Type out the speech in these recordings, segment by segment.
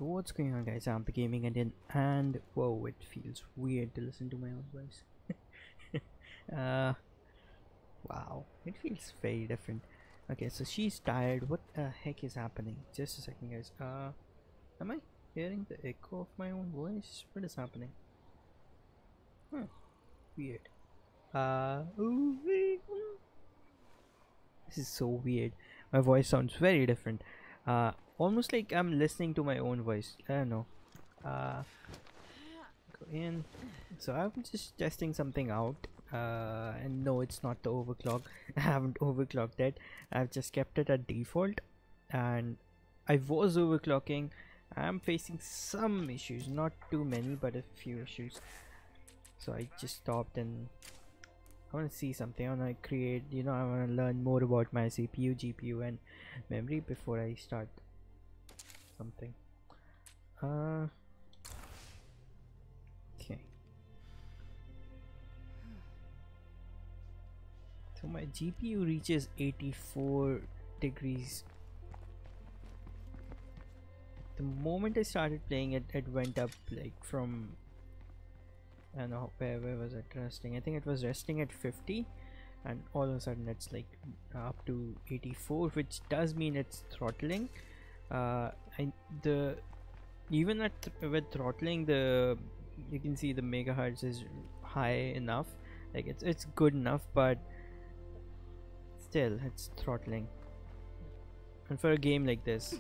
What's going on, guys? I'm the Gaming Indian, and whoa, it feels weird to listen to my own voice. Wow, it feels very different. Okay, so she's tired. What the heck is happening? Just a second, guys. Am I hearing the echo of my own voice? What is happening? Huh, weird. This is so weird. My voice sounds very different. Almost like I'm listening to my own voice. I don't know. Go in. So I'm just testing something out. And no, it's not the overclock. I haven't overclocked it. I've just kept it at default, and I was overclocking. I'm facing some issues, not too many, but a few issues. So I just stopped and I want to see something. I want to create, I want to learn more about my CPU, GPU, and memory before I start something. Okay. So my GPU reaches 84 degrees. The moment I started playing it, it went up like from, I don't know, where was it resting? I think it was resting at 50, and all of a sudden it's like up to 84, which does mean it's throttling. Even with throttling, you can see the megahertz is high enough, like it's good enough, but still it's throttling. And for a game like this,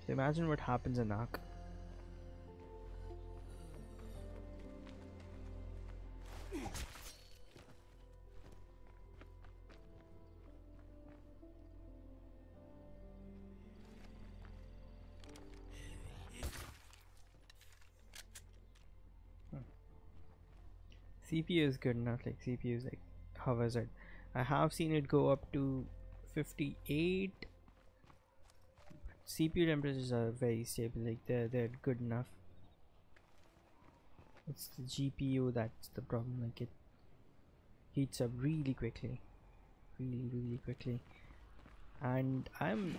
so imagine what happens in Ark. CPU is good enough, like CPU is like hovers it. I have seen it go up to 58. CPU temperatures are very stable, like they're good enough. It's the GPU that's the problem, like it heats up really quickly, really quickly. And I'm,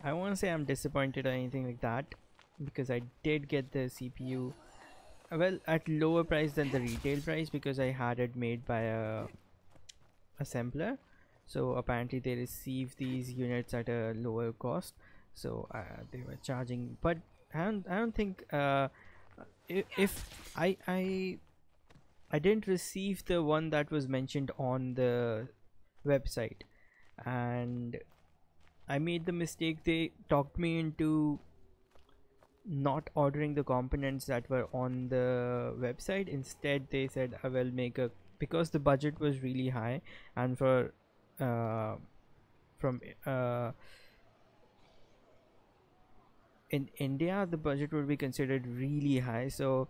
I won't say I'm disappointed or anything like that, because I did get the CPU well at lower price than the retail price, because I had it made by a assembler. So apparently they receive these units at a lower cost, so they were charging. But I don't think if I didn't receive the one that was mentioned on the website, and I made the mistake. They talked me into not ordering the components that were on the website. Instead they said I will make a, because the budget was really high, and for in India the budget would be considered really high, so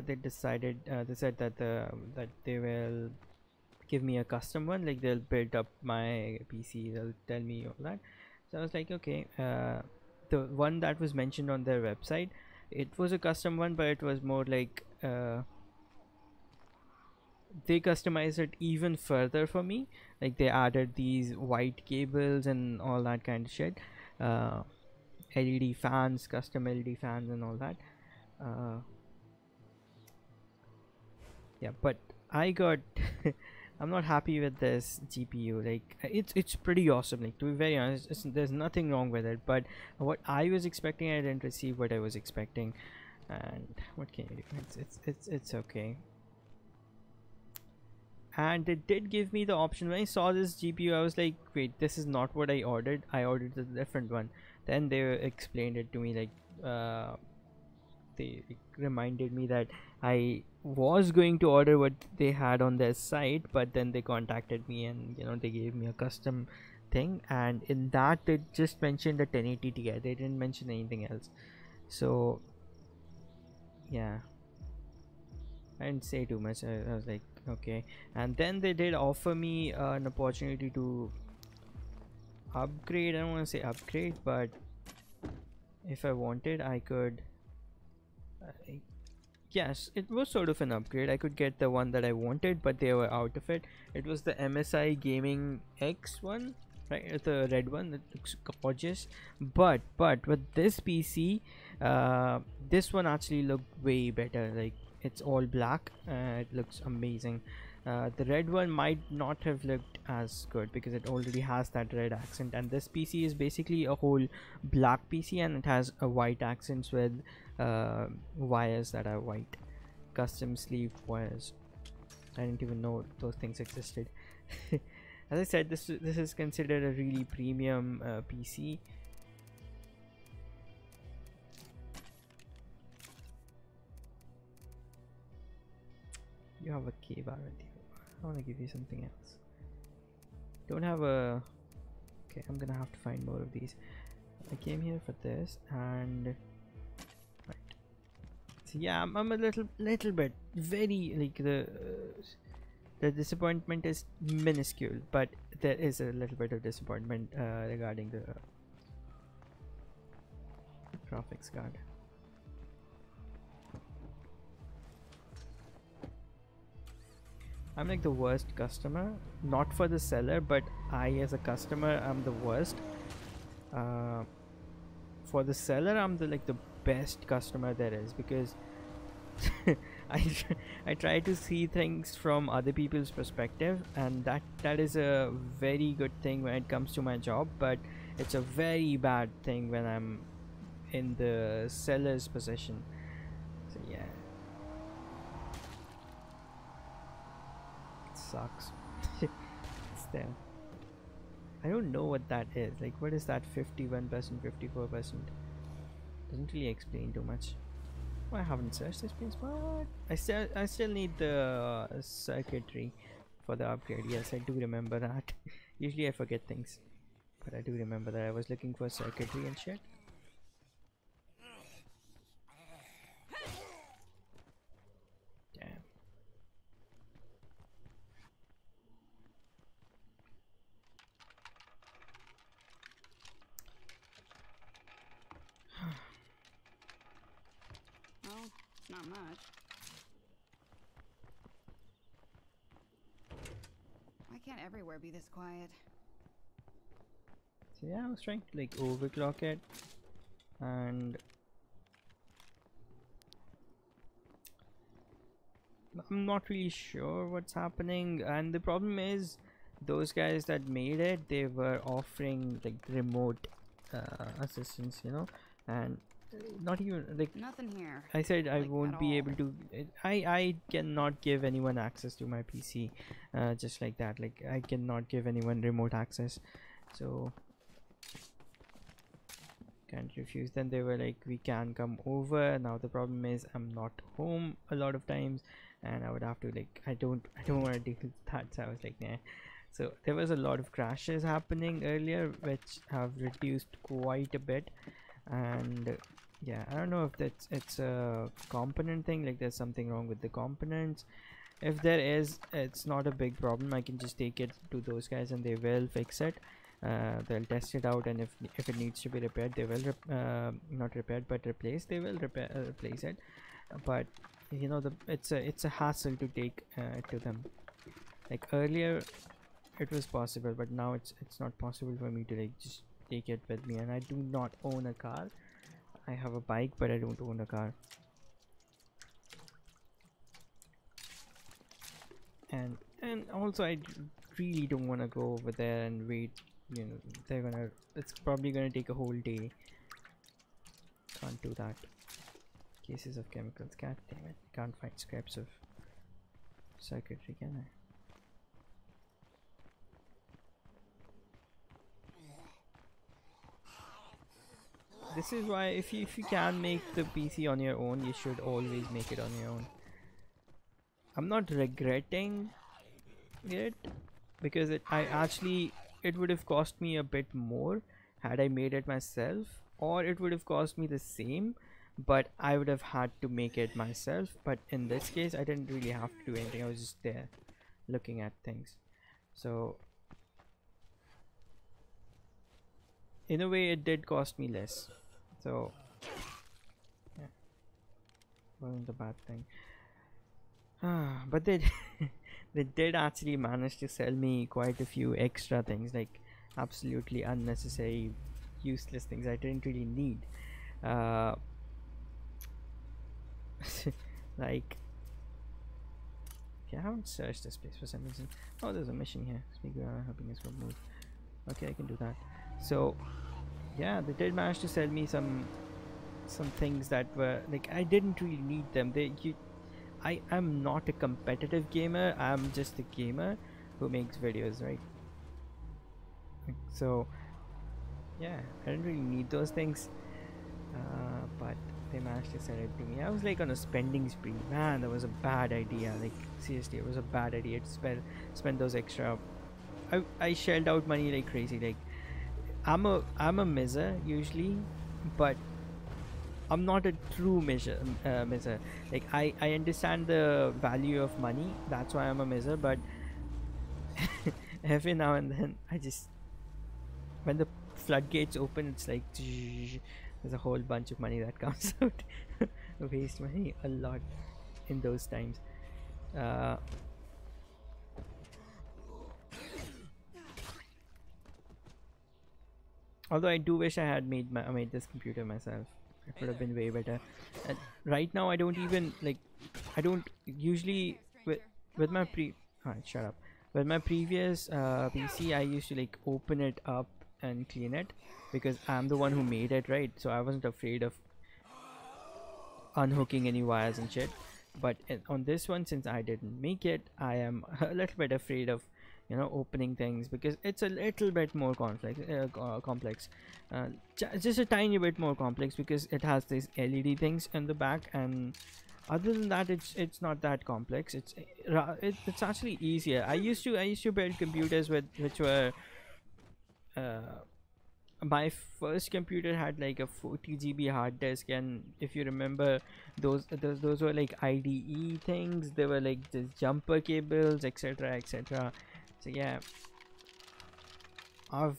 they decided they said that that they will give me a custom one, like they'll build up my PC, they'll tell me all that. So I was like, okay. The one that was mentioned on their website, it was a custom one, but it was more like they customized it even further for me, like they added these white cables and all that kind of shit, LED fans, custom LED fans and all that. Yeah, but I got I'm not happy with this GPU. Like it's pretty awesome, like to be very honest, there's nothing wrong with it, but what I was expecting, I didn't receive what I was expecting, and what can you do? It's okay. And it did give me the option. When I saw this GPU, I was like, wait, this is not what I ordered. I ordered a different one. Then they explained it to me, like they reminded me that I was going to order what they had on their site, but then they contacted me and they gave me a custom thing, and in that they just mentioned the 1080 Ti. They didn't mention anything else. So yeah, I didn't say too much. I was like, okay. And then they did offer me an opportunity to upgrade. I don't want to say upgrade, but if I wanted, I could yes, it was sort of an upgrade. I could get the one that I wanted, but they were out of it. It was the MSI Gaming X one, right? The red one, it looks gorgeous. But with this PC, this one actually looked way better. Like, it's all black. It looks amazing. The red one might not have looked as good because it already has that red accent, and this PC is basically a whole black PC, and it has a white accents with wires that are white, custom sleeve wires. I didn't even know those things existed. As I said, this is considered a really premium PC. You have a key bar with you. I want to give you something else. Don't have a... Okay, I'm gonna have to find more of these. I came here for this, and right. So yeah, I'm a little bit very like the disappointment is minuscule, but there is a little bit of disappointment regarding the graphics card. I'm like the worst customer, not for the seller, but I as a customer, I'm the worst. For the seller, I'm the best customer there is, because I try to see things from other people's perspective, and that is a very good thing when it comes to my job, but it's a very bad thing when I'm in the seller's position. So yeah, it sucks. It's there. I don't know what that is. Like, what is that 51%, 54%? Doesn't really explain too much. Oh, I haven't searched this place, but I still need the circuitry for the upgrade. Yes, I do remember that. Usually I forget things, but I do remember that I was looking for circuitry and shit. Damn. Well, not much. Why can't everywhere be this quiet? So yeah, I was trying to like overclock it, and I'm not really sure what's happening. And the problem is, those guys that made it, they were offering like remote assistance, you know, and not even like Nothing here. I said I Like, won't at be all. able to. I cannot give anyone access to my PC, just like that. Like, I cannot give anyone remote access, so can't refuse. Then they were like, we can come over. Now the problem is I'm not home a lot of times, and I would have to like I don't want to deal with that. So I was like, nah. So there was a lot of crashes happening earlier, which have reduced quite a bit, and yeah, I don't know if it's a component thing, like there's something wrong with the components. If there is, it's not a big problem. I can just take it to those guys and they will fix it. They'll test it out, and if it needs to be repaired, they will not repaired but replaced. They will replace it, but you know, it's a hassle to take to them. Like earlier it was possible, but now it's not possible for me to like just take it with me. And I do not own a car. I have a bike, but I don't own a car. And also I really don't want to go over there and wait. You know, it's probably gonna take a whole day. Can't do that. Cases of chemicals. God damn it. Can't find scraps of circuitry, can I? This is why if you can make the PC on your own, you should always make it on your own. I'm not regretting it, because it would have cost me a bit more had I made it myself, or it would have cost me the same, but I would have had to make it myself. But in this case, I didn't really have to do anything. I was just there looking at things. So in a way it did cost me less, so yeah, wasn't a bad thing. But they they did actually manage to sell me quite a few extra things. Like absolutely unnecessary, useless things I didn't really need. uh, like, okay, I haven't searched this place for some reason. Oh, there's a mission here. Speaking of helping us move. Okay, I can do that. So yeah, they did manage to sell me some things that were like, I didn't really need them. I am not a competitive gamer. I'm just a gamer who makes videos, right? So yeah, I didn't really need those things, but they managed to sell it to me. I was like on a spending spree, man. That was a bad idea. Like, seriously, it was a bad idea to spend those extra. I shelled out money like crazy. Like, I'm a miser usually, but I'm not a true miser. Like, I understand the value of money. That's why I'm a miser. But every now and then, I just, when the floodgates open, it's like there's a whole bunch of money that comes out. Waste money a lot in those times. Although I do wish I had made this computer myself. It would have been way better. And right now I don't even like. I don't usually with my shut up. With my previous PC, I used to like open it up and clean it because I'm the one who made it, right? So I wasn't afraid of unhooking any wires and shit. But on this one, since I didn't make it, I am a little bit afraid of, you know, opening things because it's a little bit more complex, just a tiny bit more complex because it has these LED things in the back, and other than that, it's not that complex. It's actually easier. I used to build computers which were my first computer had like a 40 GB hard disk, and if you remember, those were like IDE things. They were like the jumper cables, etc, etc. So yeah, I've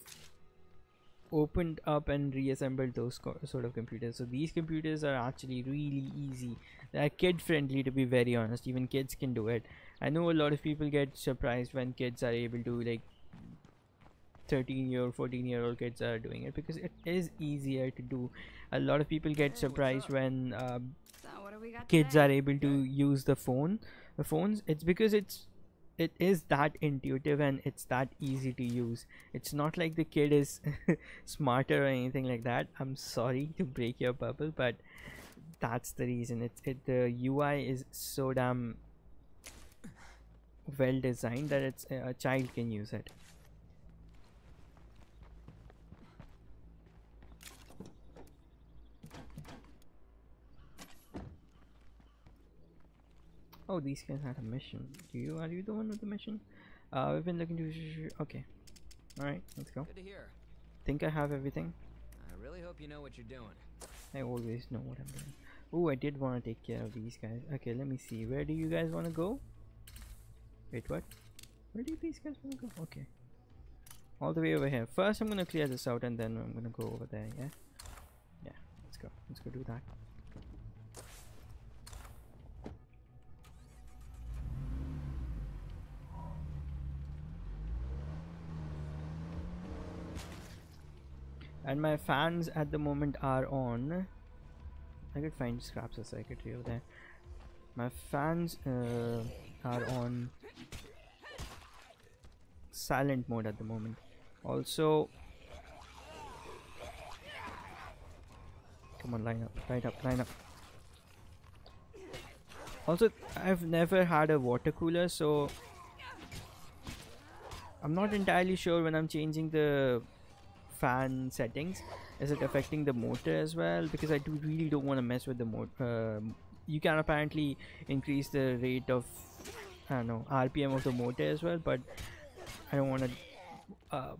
opened up and reassembled those sort of computers. So these computers are actually really easy. They're kid friendly, to be very honest. Even kids can do it. I know a lot of people get surprised when kids are able to, like 13-year-old 14-year-old kids are doing it, because it is easier to do. A lot of people get surprised when So what do we got kids today? are able to use the phones. It's because it is that intuitive and it's that easy to use. It's not like the kid is smarter or anything like that. I'm sorry to break your bubble, but that's the reason. The UI is so damn well designed that it's a child can use it. Oh, these guys had a mission. Are you the one with the mission? We've been looking to. Okay. Alright, let's go. Good to hear. Think I have everything. I really hope you know what you're doing. I always know what I'm doing. Oh, I did want to take care of these guys. Okay, let me see. Where do you guys want to go? Wait, what? Where do these guys want to go? Okay. All the way over here. First, I'm going to clear this out and then I'm going to go over there, yeah? Yeah, let's go. Let's go do that. And my fans at the moment are on. I could find scraps of circuitry over there. My fans are on silent mode at the moment. Also, come on, line up. Also, I've never had a water cooler, so I'm not entirely sure when I'm changing the fan settings, is it affecting the motor as well, because I really don't want to mess with the motor. You can apparently increase the rate of, I don't know, RPM of the motor as well, but I don't want to,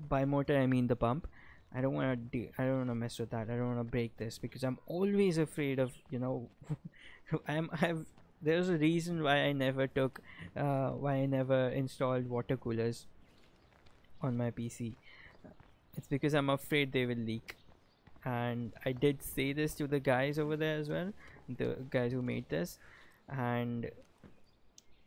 by motor I mean the pump. I don't want to mess with that. I don't want to break this, because I'm always afraid of, you know, there's a reason why I never installed water coolers on my PC. It's because I'm afraid they will leak. And I did say this to the guys over there as well, the guys who made this, and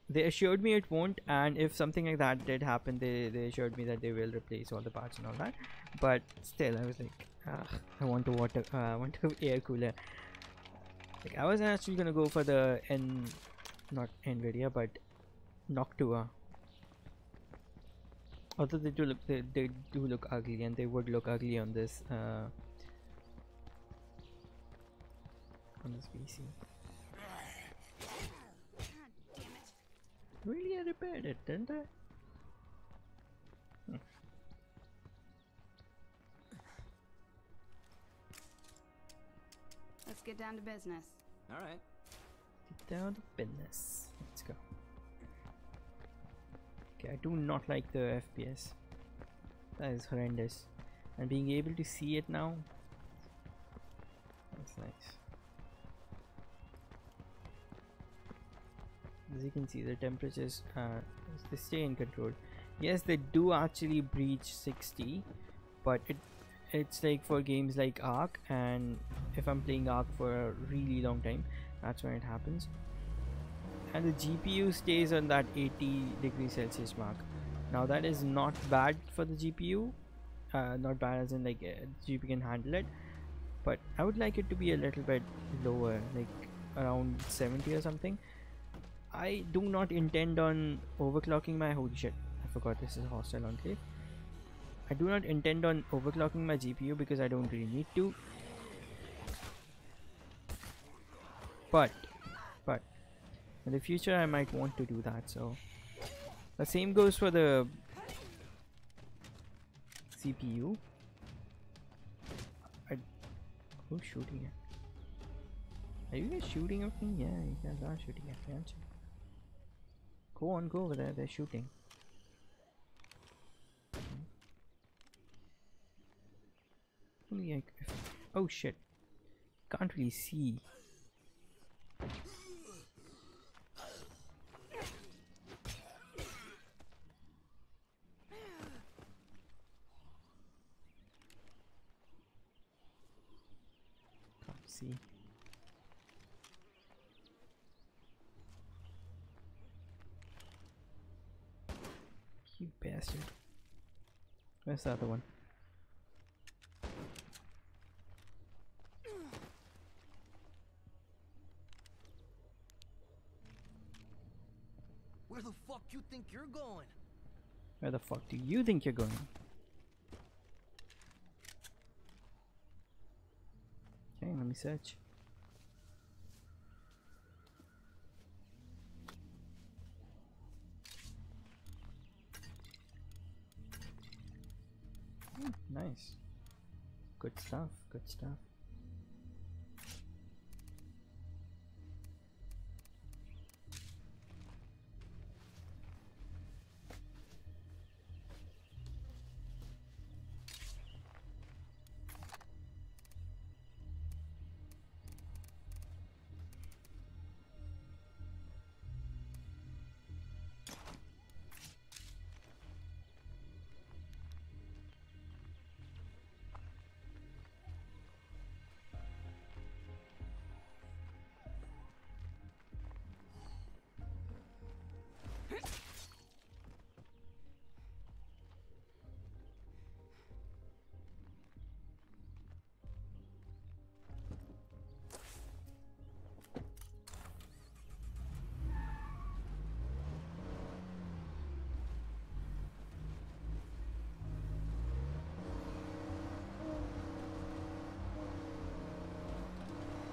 they assured me it won't, and if something like that did happen, they assured me that they will replace all the parts and all that. But still, I was like, I want I want to air cooler. Like, I was actually gonna go for the not Nvidia, but Noctua. Although they do look ugly, and they would look ugly on this PC. Really, I repaired it, didn't I? Let's get down to business. All right. Get down to business. Let's go. Okay, I do not like the FPS. That is horrendous. And being able to see it now, that's nice. As you can see, the temperatures they stay in control. Yes, they do actually breach 60, but it's like for games like Ark, and if I'm playing Ark for a really long time, that's when it happens. And the GPU stays on that 80 degrees Celsius mark. Now that is not bad for the GPU, not bad as in like GPU can handle it, but I would like it to be a little bit lower, like around 70 or something. I do not intend on overclocking my holy shit, I forgot this is a hostile enclave. I do not intend on overclocking my GPU because I don't really need to, but in the future I might want to do that. So the same goes for the CPU. Who's shooting at? Are you guys shooting at me? Yeah, you guys are shooting at me, aren't you? Go on, go over there, they're shooting. Only like oh shit, can't really see. Can't see. You bastard. Where's the other one? Where the fuck you think you're going? Where the fuck do you think you're going? Okay, let me search. Nice. Good stuff, good stuff.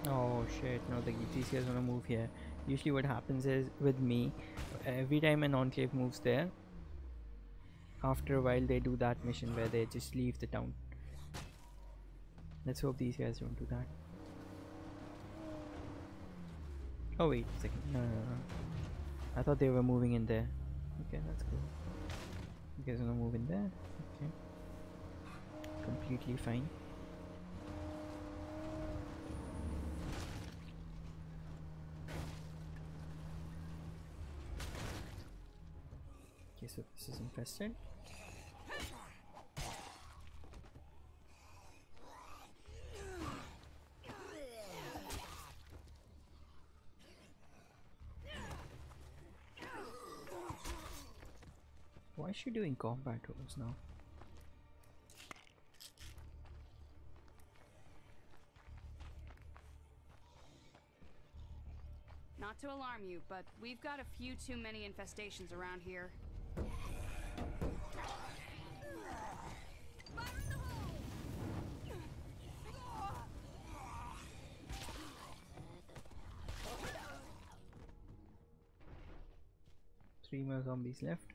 Oh shit, no, these guys wanna move here. Usually what happens is, with me, every time an enclave moves there, after a while they do that mission where they just leave the town. Let's hope these guys don't do that. Oh wait a second, no. I thought they were moving in there. Okay, that's cool. You guys wanna move in there? Okay. Completely fine. Okay, so this is infested. is she doing combat roles now? Not to alarm you, but we've got a few too many infestations around here. Three more zombies left.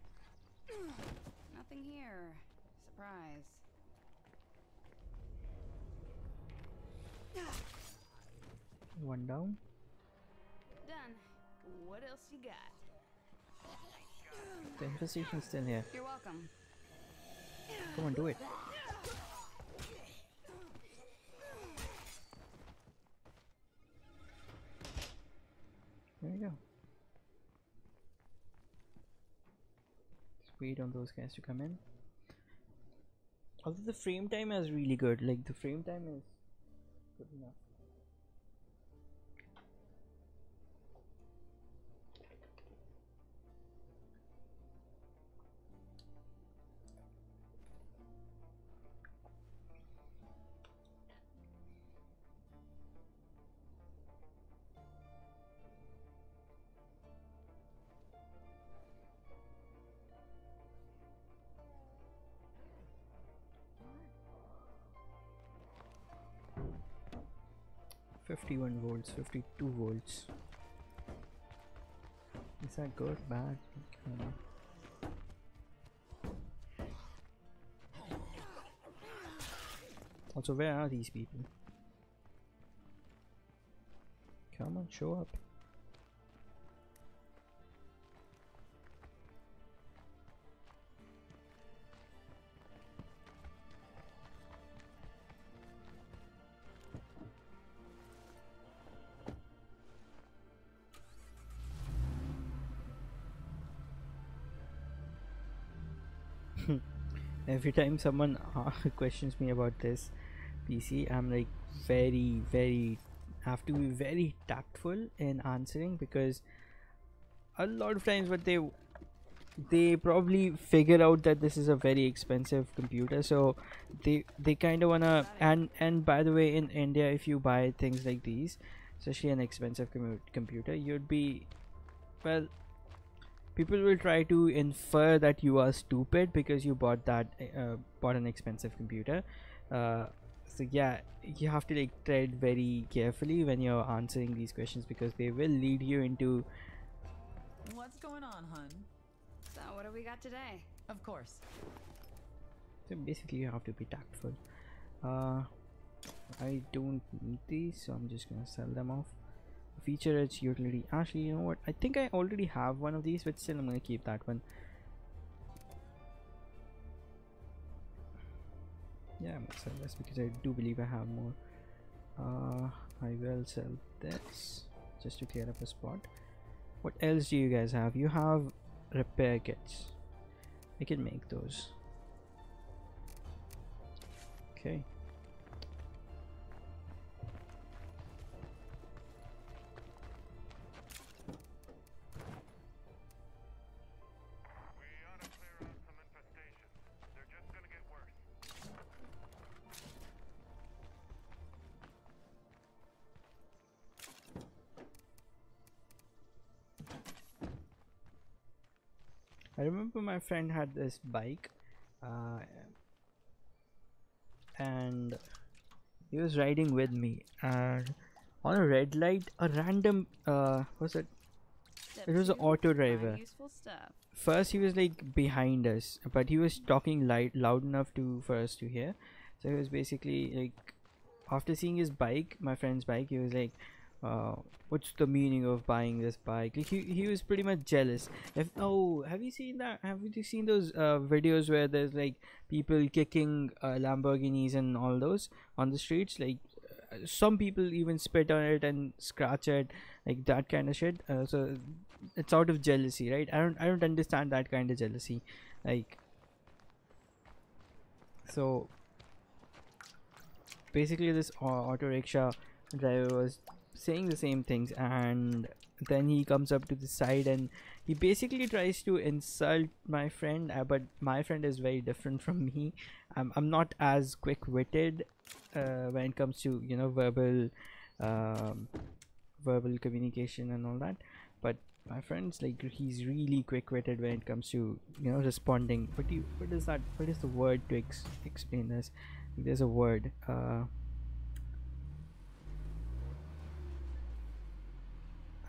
Nothing here. Surprise. One down. Done. What else you got? The infestation's still here. You're welcome. Come on, do it. There we go. Just wait on those guys to come in. Although the frame time is really good, like the frame time is good enough. $51 volts, 52 volts. Is that good? Bad? I don't know. Also, where are these people? Come on, show up. 'Every time someone questions me about this PC, I'm like very have to be very tactful in answering, because a lot of times what they probably figure out that this is a very expensive computer, so they kind of wanna, and by the way, in India, if you buy things like these, especially an expensive computer, you'd be, well, people will try to infer that you are stupid because you bought an expensive computer. So yeah, you have to like tread very carefully when you're answering these questions, because they will lead you into What's going on, hun? So what do we got today? Of course. so basically you have to be tactful. I don't need these, so I'm just gonna sell them off. Feature its utility. Actually, you know what, I think I already have one of these, but still I'm gonna keep that one. Yeah, I'm gonna sell this because I do believe I have more. I will sell this just to clear up a spot. What else do you guys have? You have repair kits. I can make those. Okay. I remember my friend had this bike, and he was riding with me, and on a red light, a random what's it? It was an auto driver. Useful stuff. First, he was like behind us, but he was talking loud enough for us to hear. So he was basically like, after seeing his bike, my friend's bike, he was like, what's the meaning of buying this bike? Like he was pretty much jealous. Have you seen that? Have you seen those videos where there's like people kicking Lamborghinis and all those on the streets? Like some people even spit on it and scratch it, like that kind of shit. So it's out of jealousy, right? I don't understand that kind of jealousy. Like, so basically this auto rickshaw driver was saying the same things, and then he comes up to the side and he basically tries to insult my friend, but my friend is very different from me. I'm not as quick-witted when it comes to, you know, verbal communication and all that, but my friend's like, he's really quick-witted when it comes to, you know, responding. What is that? What is the word to explain this? There's a word. I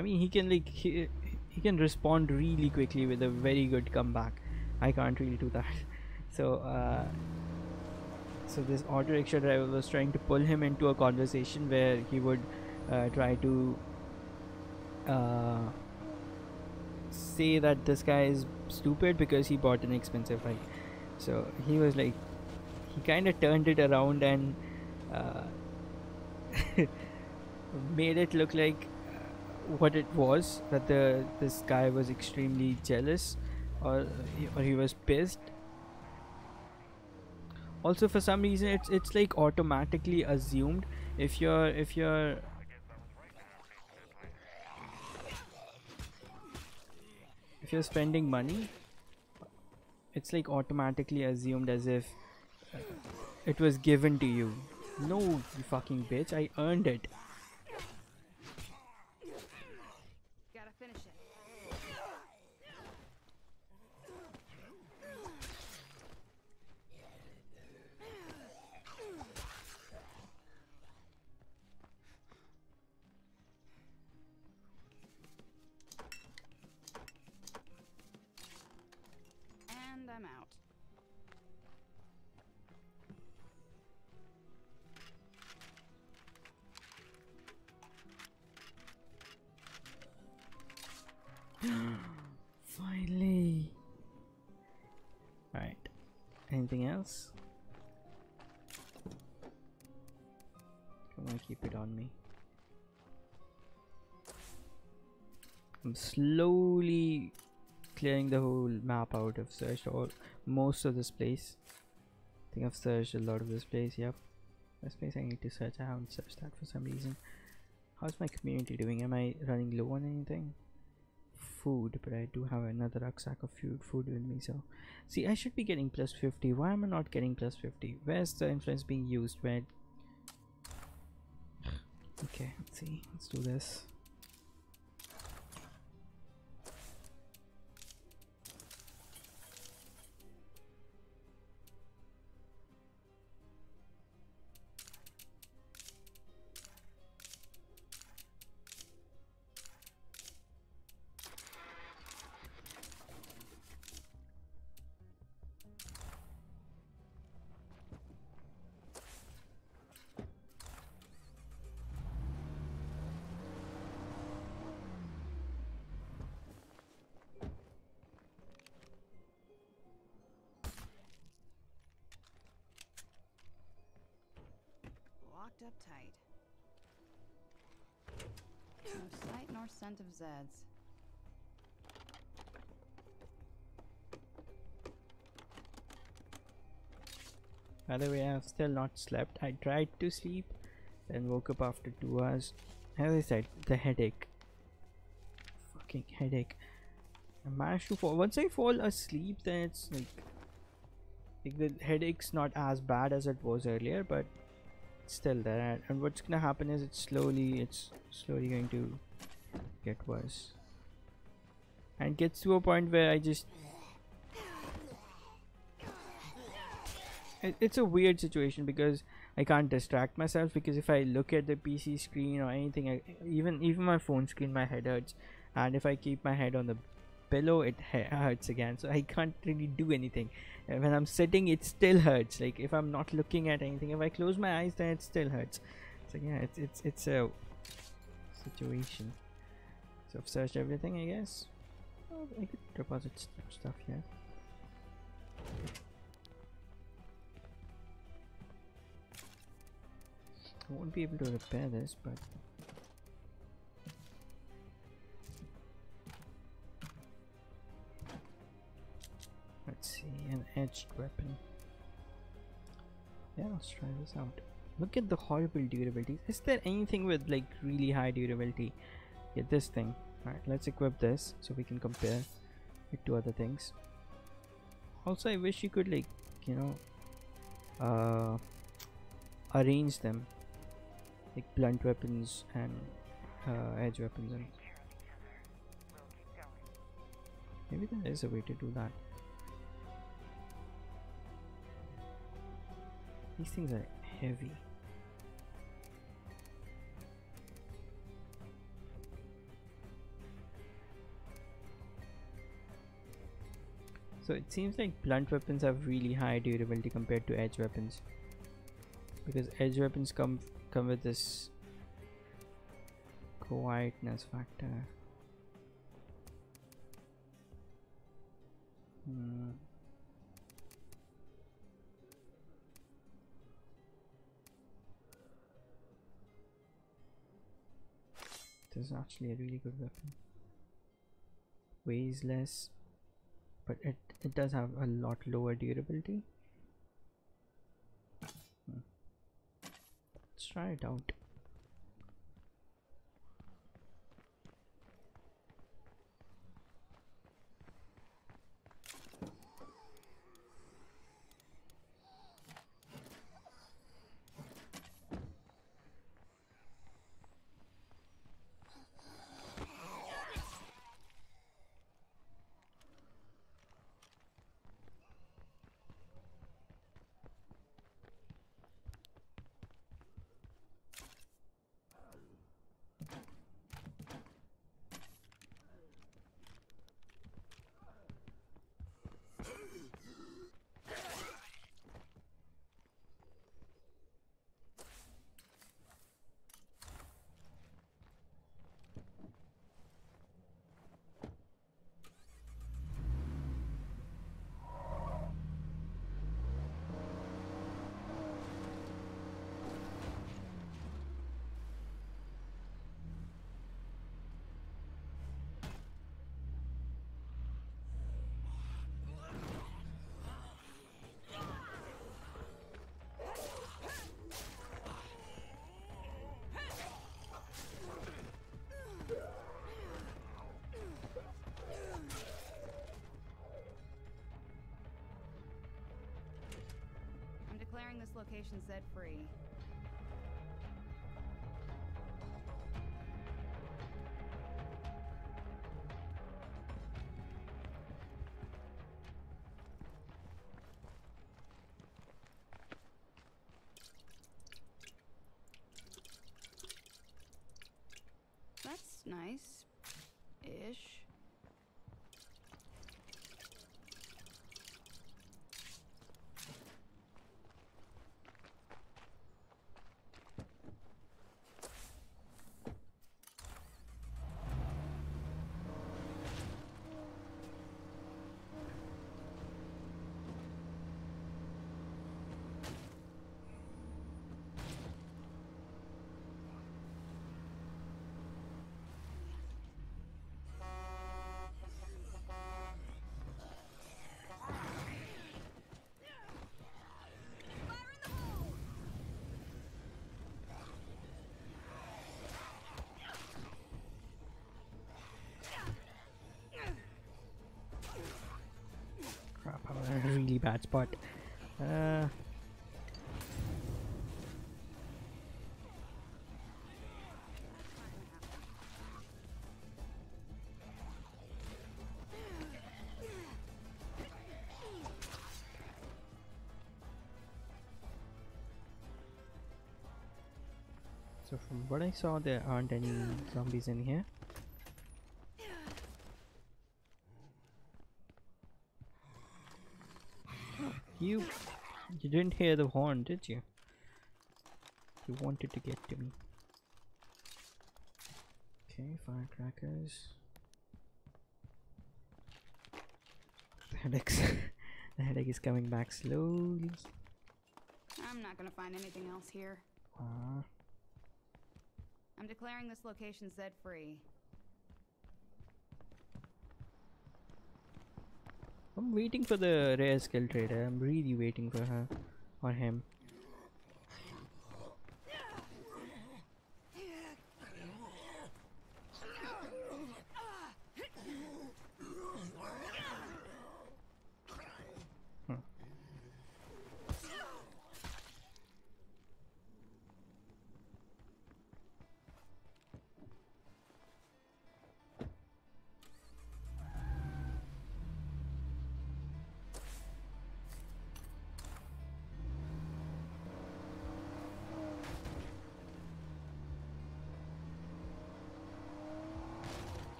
mean, he can like he can respond really quickly with a very good comeback. I can't really do that. So so this auto rickshaw driver was trying to pull him into a conversation where he would try to say that this guy is stupid because he bought an expensive bike. So he was like, he kind of turned it around and made it look like what it was, that this guy was extremely jealous, or he was pissed. Also, for some reason, it's like automatically assumed if you're spending money, it's like automatically assumed as if it was given to you. No, you fucking bitch, I earned it. Gotta finish it. And I'm out. Finally. Alright. Anything else? Come on, keep it on me. I'm slowly clearing the whole map out. I've searched most of this place. I think I've searched a lot of this place. Yep. This place I need to search. I haven't searched that for some reason. How's my community doing? Am I running low on anything? Food, but I do have another rucksack of food with me. So see, I should be getting plus 50. Why am I not getting plus 50? Where's the influence being used? Where? Okay, let's see. Let's do this. Locked up tight. No sight nor scent of Zeds. By the way, I've still not slept. I tried to sleep, then woke up after 2 hours. As I said, the headache. Fucking headache. I managed to fall. Once I fall asleep, then it's like the headache's not as bad as it was earlier, but it's still there. And what's gonna happen is it's slowly going to get worse. And it gets to a point where I just it's a weird situation because I can't distract myself, because if I look at the PC screen or anything, even my phone screen, my head hurts, and if I keep my head on the pillow, it hurts again. So I can't really do anything. And when I'm sitting, it still hurts. Like if I'm not looking at anything, if I close my eyes, then it still hurts. So yeah, it's a situation. So I've searched everything, I guess. Oh, I could deposit stuff here. I won't be able to repair this, but let's see, an edged weapon. Yeah, let's try this out. Look at the horrible durability. Is there anything with like really high durability? Yeah, this thing. Alright, let's equip this so we can compare it to other things. Also, I wish you could, like, you know, arrange them, like blunt weapons and edge weapons, and maybe there is a way to do that. These things are heavy. So it seems like blunt weapons have really high durability compared to edge weapons, because edge weapons come with this quietness factor. This is actually a really good weapon. Weighs less, but it does have a lot lower durability. Let's try it out. Declaring this location Z free. That's nice-ish. Crap, I'm in a really bad spot. So from what I saw, there aren't any zombies in here. You didn't hear the horn, did you? You wanted to get to me. Okay, firecrackers. The headaches. The headache is coming back slowly. I'm not gonna find anything else here. I'm declaring this location Z free. I'm waiting for the rare skill trader. I'm really waiting for her or him.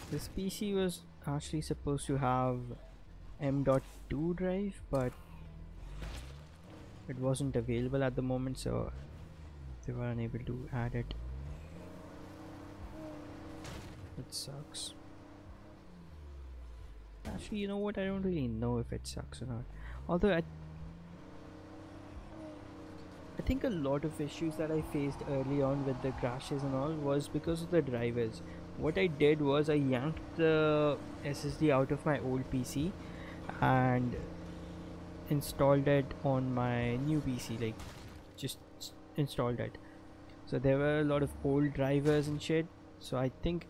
This PC was actually supposed to have M.2 drive, but it wasn't available at the moment, so they were unable to add it. It sucks. Actually, you know what? I don't really know if it sucks or not. Although I think a lot of issues that I faced early on with the crashes and all was because of the drivers. What I did was I yanked the SSD out of my old PC and installed it on my new PC, like just installed it. So there were a lot of old drivers and shit, so I think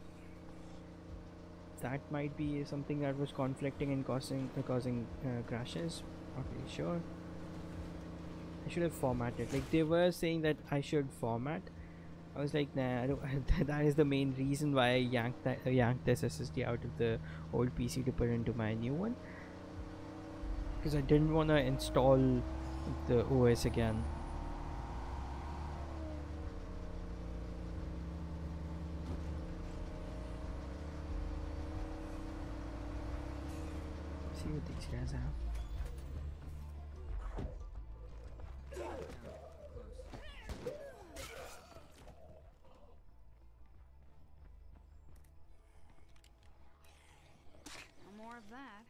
that might be something that was conflicting and causing crashes. Not really sure. I should have formatted. Like they were saying that I should format. I was like, nah, I don't. That is the main reason why I yanked this SSD out of the old PC to put into my new one, because I didn't want to install the OS again. See what these guys have. More of that.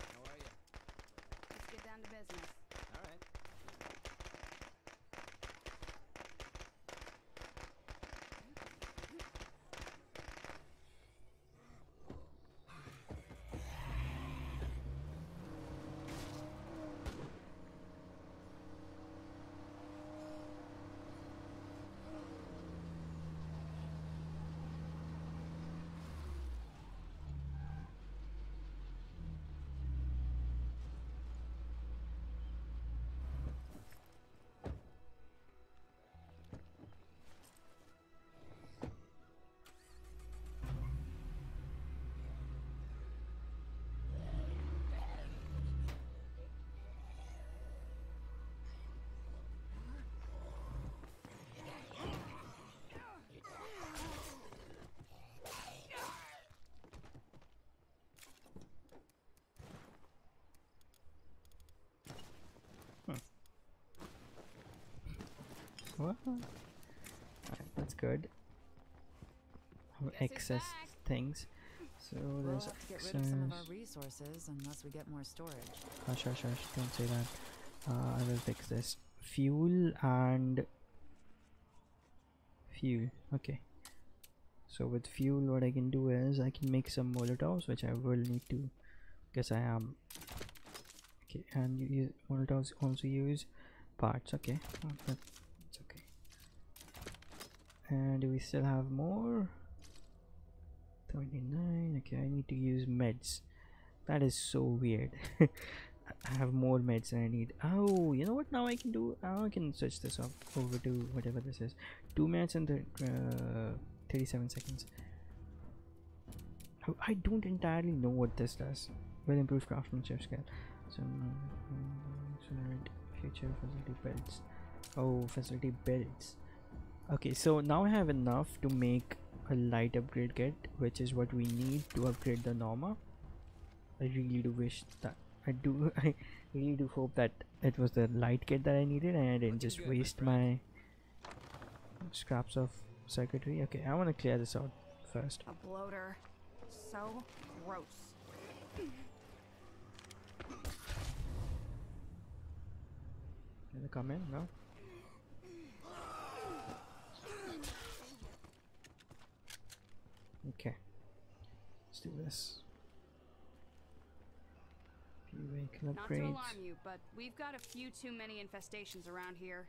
How are you? Let's get down to business. All right. What? That's good. Excess things. So We'll there's have to get excess. rid of some of our resources unless we get more storage. Hush, hush, hush, don't say that. I will fix this. Fuel and fuel. Okay. So with fuel, what I can do is I can make some Molotovs, which I will need to, because I am. Okay, and you use Molotovs also use parts. Okay, that's okay. And do we still have more? 29. Okay, I need to use meds. That is so weird. I have more meds than I need. Oh, you know what? Now I can do. Now I can switch this up over to whatever this is. 2 minutes and 37 seconds. I don't entirely know what this does. Will improve craftsmanship skill. Some future facility builds. Oh, facility builds. Okay, so now I have enough to make a light upgrade kit, which is what we need to upgrade the Norma. I really do wish that I really do hope that it was the light kit that I needed and I didn't just waste my scraps of circuitry. Okay, I want to clear this out first. A bloater. So gross. Can they come in? No? Okay. Let's do this. Few vehicle Not to upgrades. alarm you, but we've got a few too many infestations around here.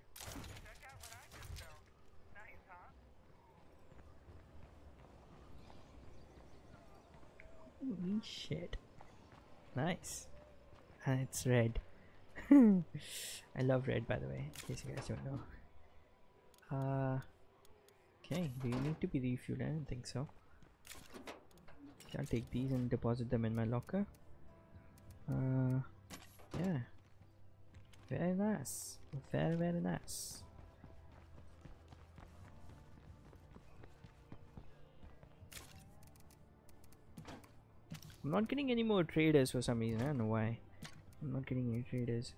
Holy shit. Nice. And it's red. I love red, by the way, in case you guys don't know. Okay, do you need to be refueled? I don't think so. Okay, I'll take these and deposit them in my locker. Yeah. Very nice. Very, very nice. I'm not getting any more traders for some reason. I don't know why. I'm not getting any traders.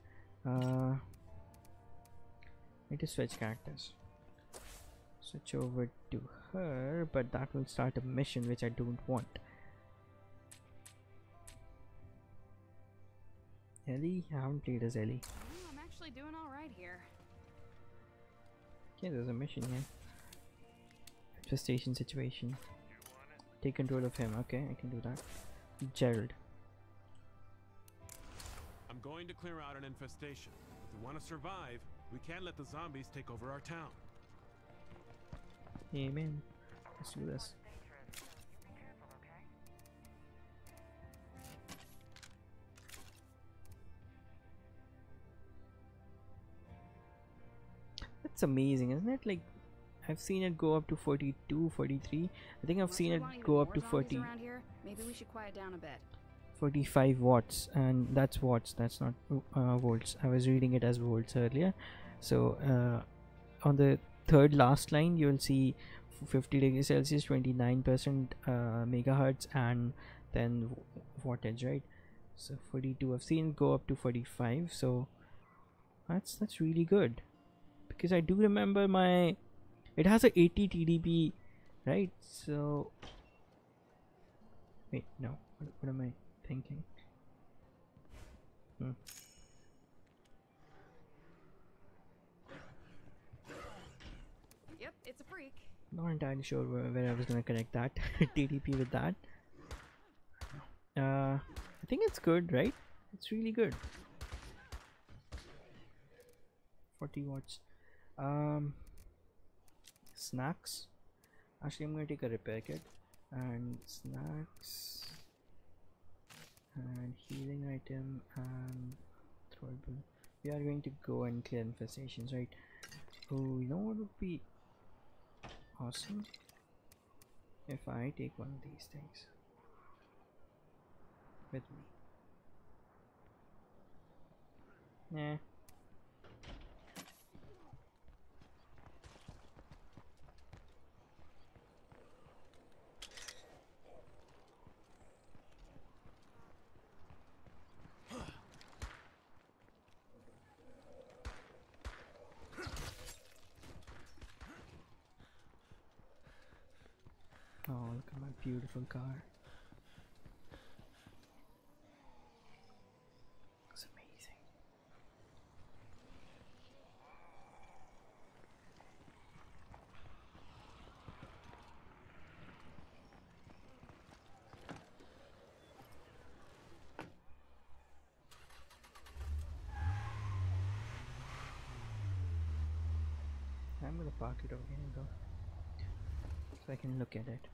Need to switch characters. Switch over to her, but that will start a mission which I don't want. Ellie? I haven't played as Ellie. Oh, I'm actually doing alright here. Okay, there's a mission here. Infestation situation. Take control of him. Okay, I can do that. Gerald. I'm going to clear out an infestation. If we want to survive, we can't let the zombies take over our town. Amen. Let's do this. That's amazing, isn't it? Like, I've seen it go up to 42, 43. I think I've seen it go up to 40. Here, maybe we should quiet down a bit. 45 watts, and that's watts, that's not volts. I was reading it as volts earlier. So on the third last line you'll see 50 degrees Celsius, 29% megahertz, and then wattage, right? So 42. I've seen it go up to 45, so that's really good, because I do remember it has a 80 TDP, right? So wait, no, what am I thinking? Yep, it's a freak. Not entirely sure where I was gonna connect that TDP with that. I think it's good, right? It's really good. 40 watts. Snacks. Actually, I'm gonna take a repair kit and snacks and healing item and throwable. We are going to go and clear infestations, right? Oh, you know what would be awesome? If I take one of these things with me. Nah. Oh, look at my beautiful car. Looks amazing. I'm gonna park it over here though, so I can look at it.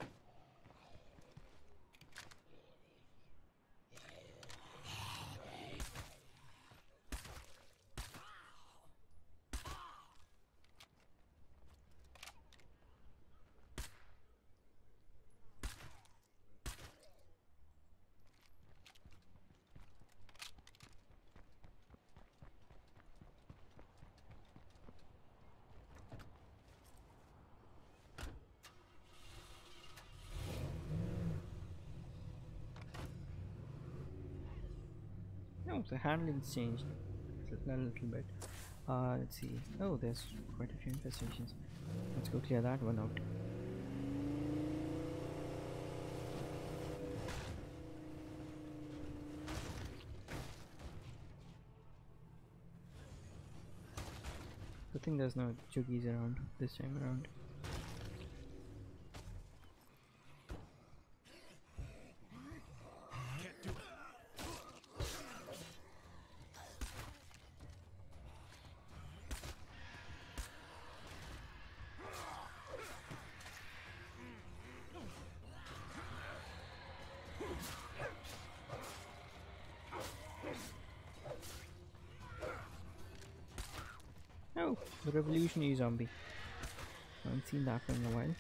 No, the handling's changed a little bit. Let's see. Oh, there's quite a few infestations. Let's go clear that one out. Good thing there's no juggies around this time around. Oh, the revolutionary zombie. I haven't seen that one in a while.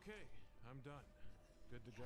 Okay, I'm done. Good to go.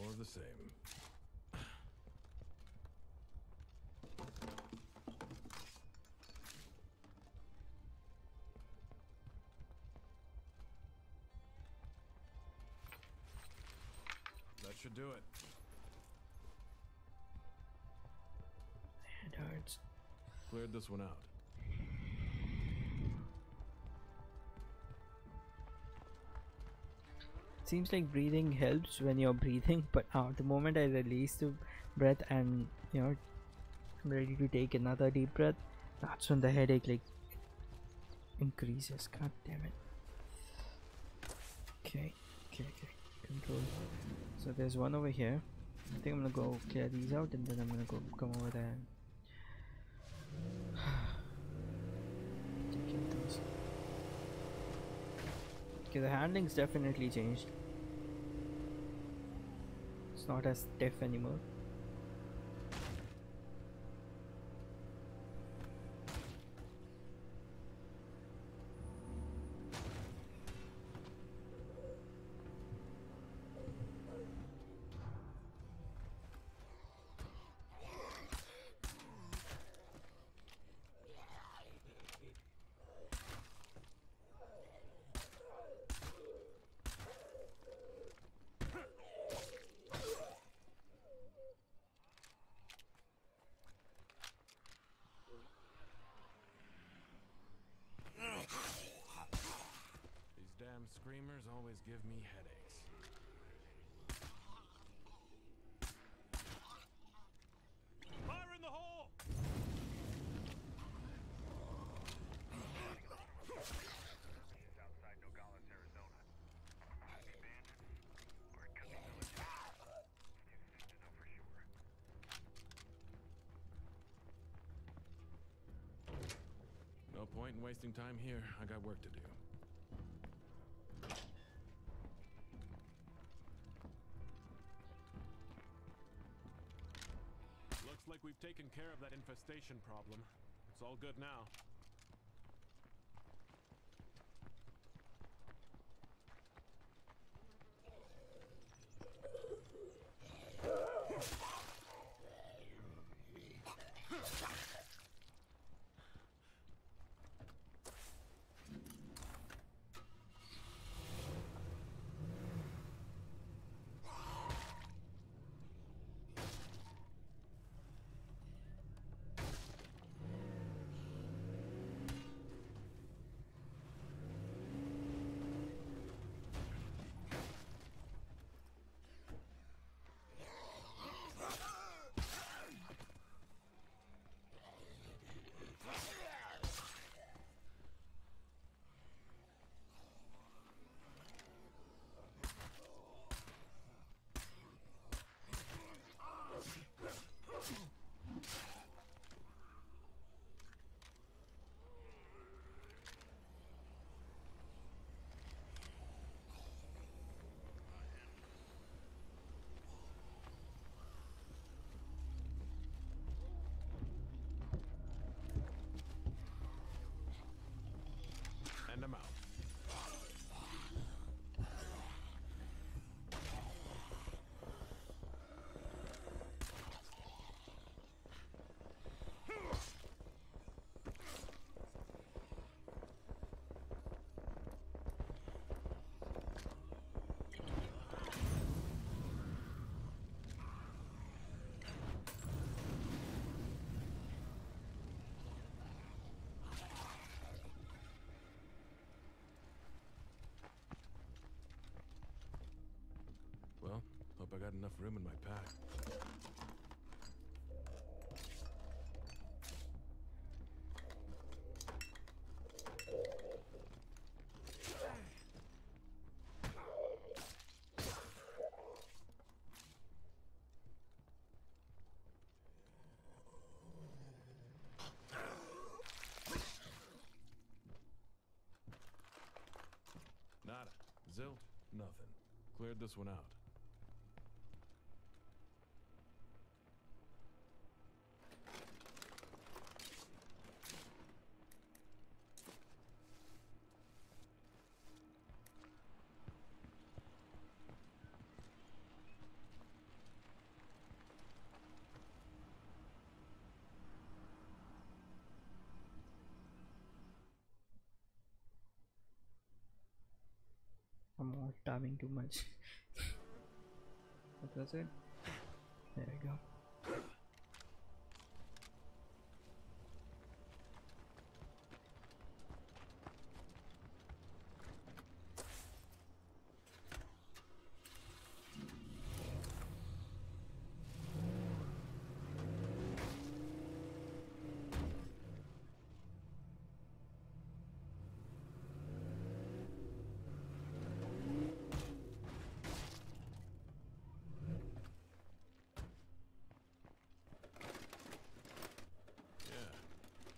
More of the same. That should do it. It hurts. Cleared this one out. Seems like breathing helps when you're breathing, but the moment I release the breath and I'm ready to take another deep breath, that's when the headache like increases. God damn it. Okay. Control. So there's one over here. I think I'm gonna go clear these out and then I'm gonna go come over there and take care of those. Okay, the handling's definitely changed. It's not as stiff anymore. Screamers always give me headaches. Fire in the hole! Outside Nogales, Arizona. Abandoned or it could be military. Too soon to know for sure. No point in wasting time here. I got work to do. Looks like we've taken care of that infestation problem. It's all good now. And I'm out. Well, hope I got enough room in my pack. Zilt? Nothing. Cleared this one out. I'm all tabbing too much. What was it? There we go.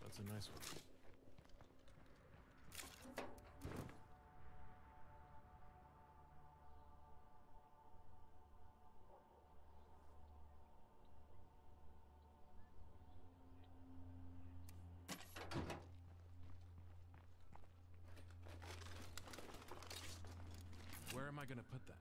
That's a nice one. Where am I gonna put that?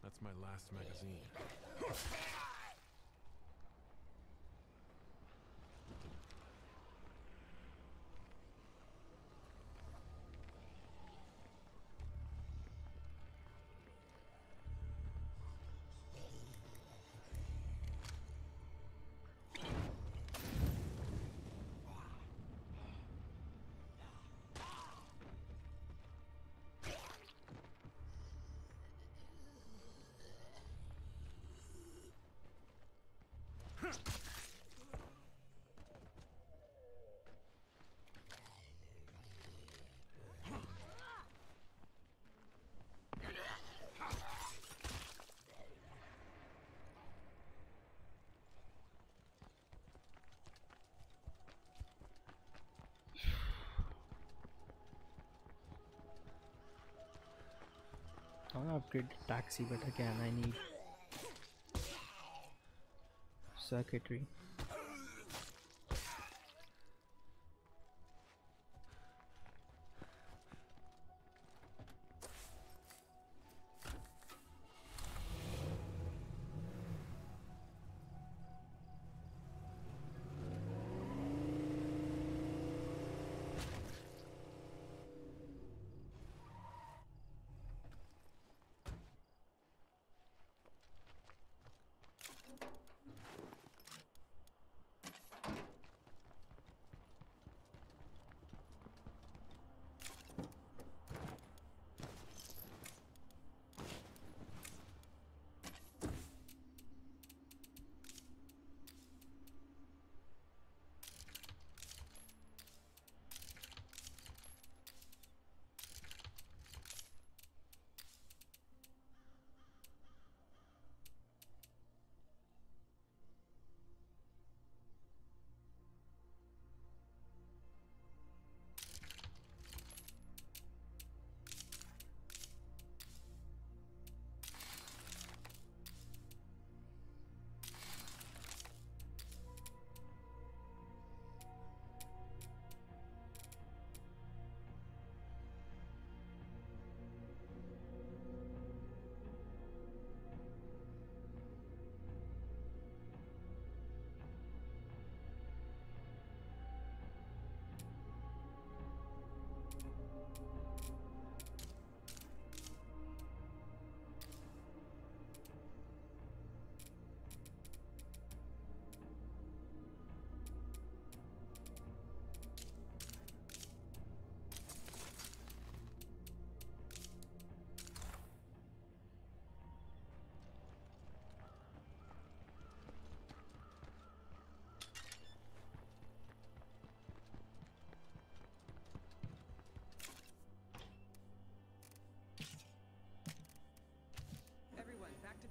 That's my last magazine. I want to upgrade the taxi, but again I need circuitry.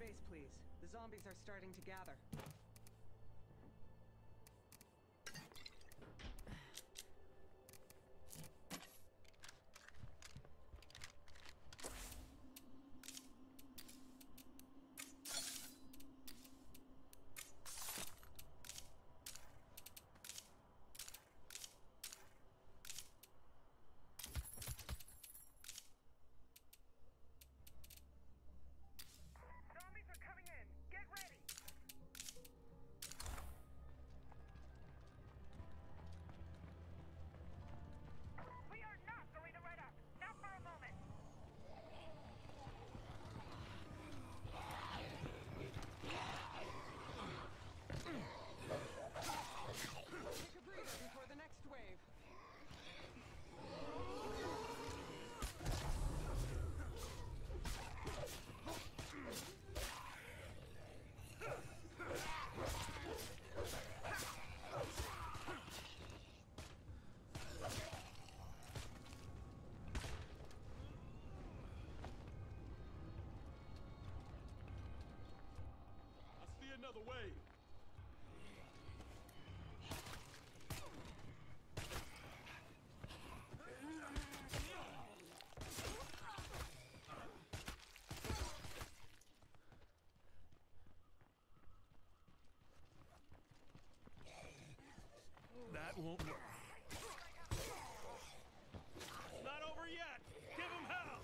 base, please. The zombies are starting to gather. Zombies are coming in. Get ready. We are not going to let up. Not for a moment. Take a breather before the next wave. I see another wave. That won't work. It's not over yet. Give him hell.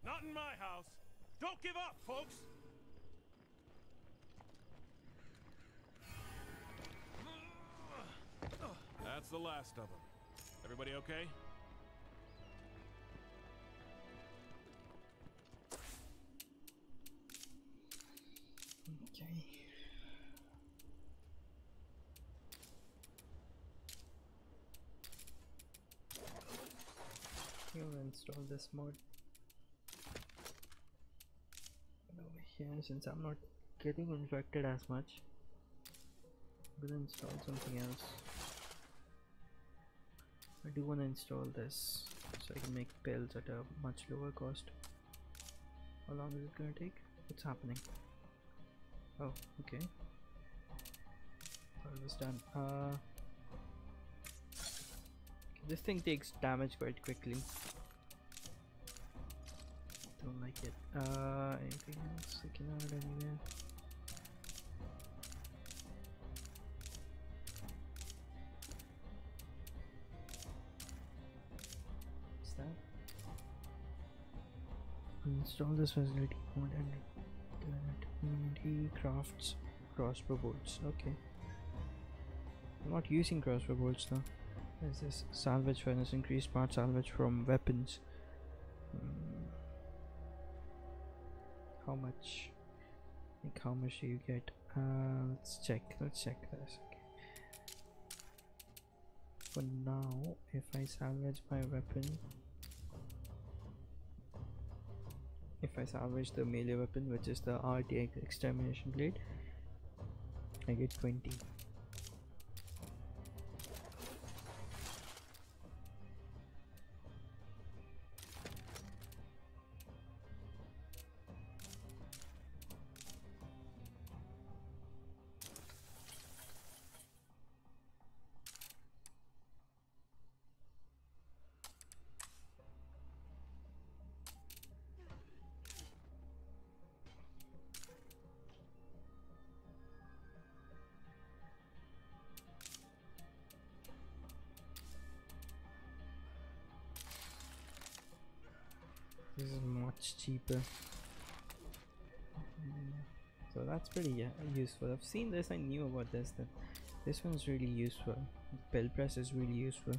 Not in my house. Don't give up, folks. That's the last of them. Everybody okay? Okay. You'll install this mod over here since I'm not getting infected as much. I'm gonna install something else. I do want to install this so I can make pills at a much lower cost. How long is it gonna take? What's happening? Oh, okay. Almost done. This thing takes damage quite quickly. Don't like it. Anything else sticking out anywhere? What's that? Install this facility mode and he crafts crossbow bolts. Okay. I'm not using crossbow bolts though. There's this salvage furnace, increased part salvage from weapons. How much? Like how much do you get? Let's check this. Okay. For now, if I salvage my weapon, if I salvage the melee weapon, which is the RTX extermination blade, I get 20. This is much cheaper. So that's pretty useful. I've seen this, I knew about this. That this one's really useful. Bell press is really useful.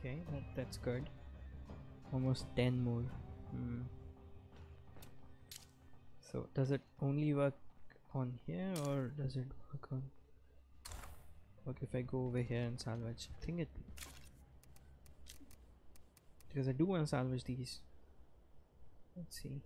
Okay, that's good. Almost 10 more. So does it only work on here, or does it work if I go over here and salvage? I think it, because I do want to salvage these. Let's see.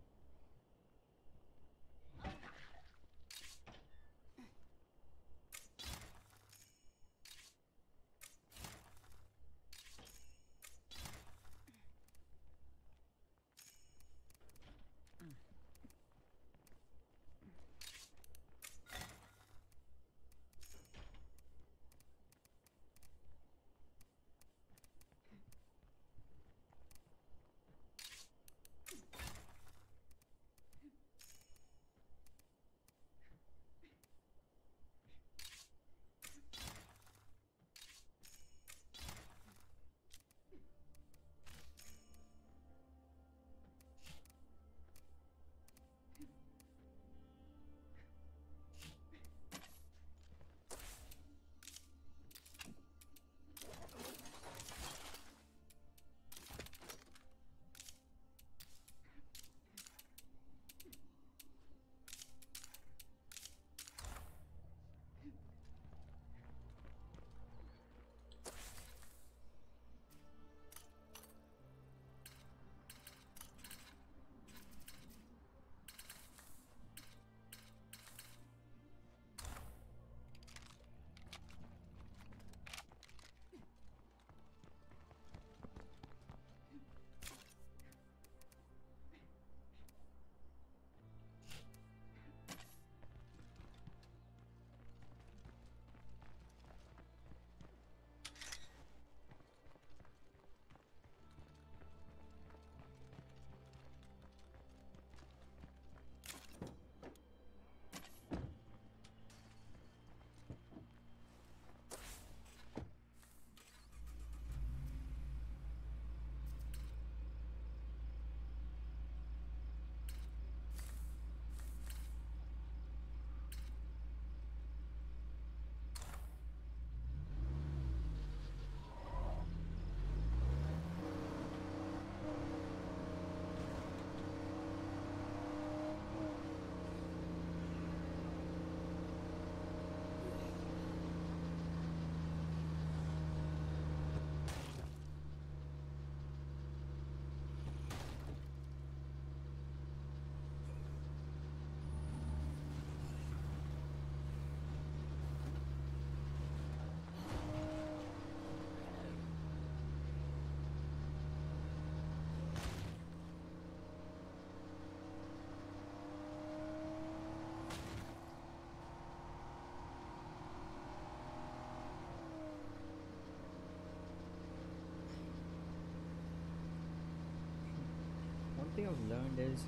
Thing I've learned is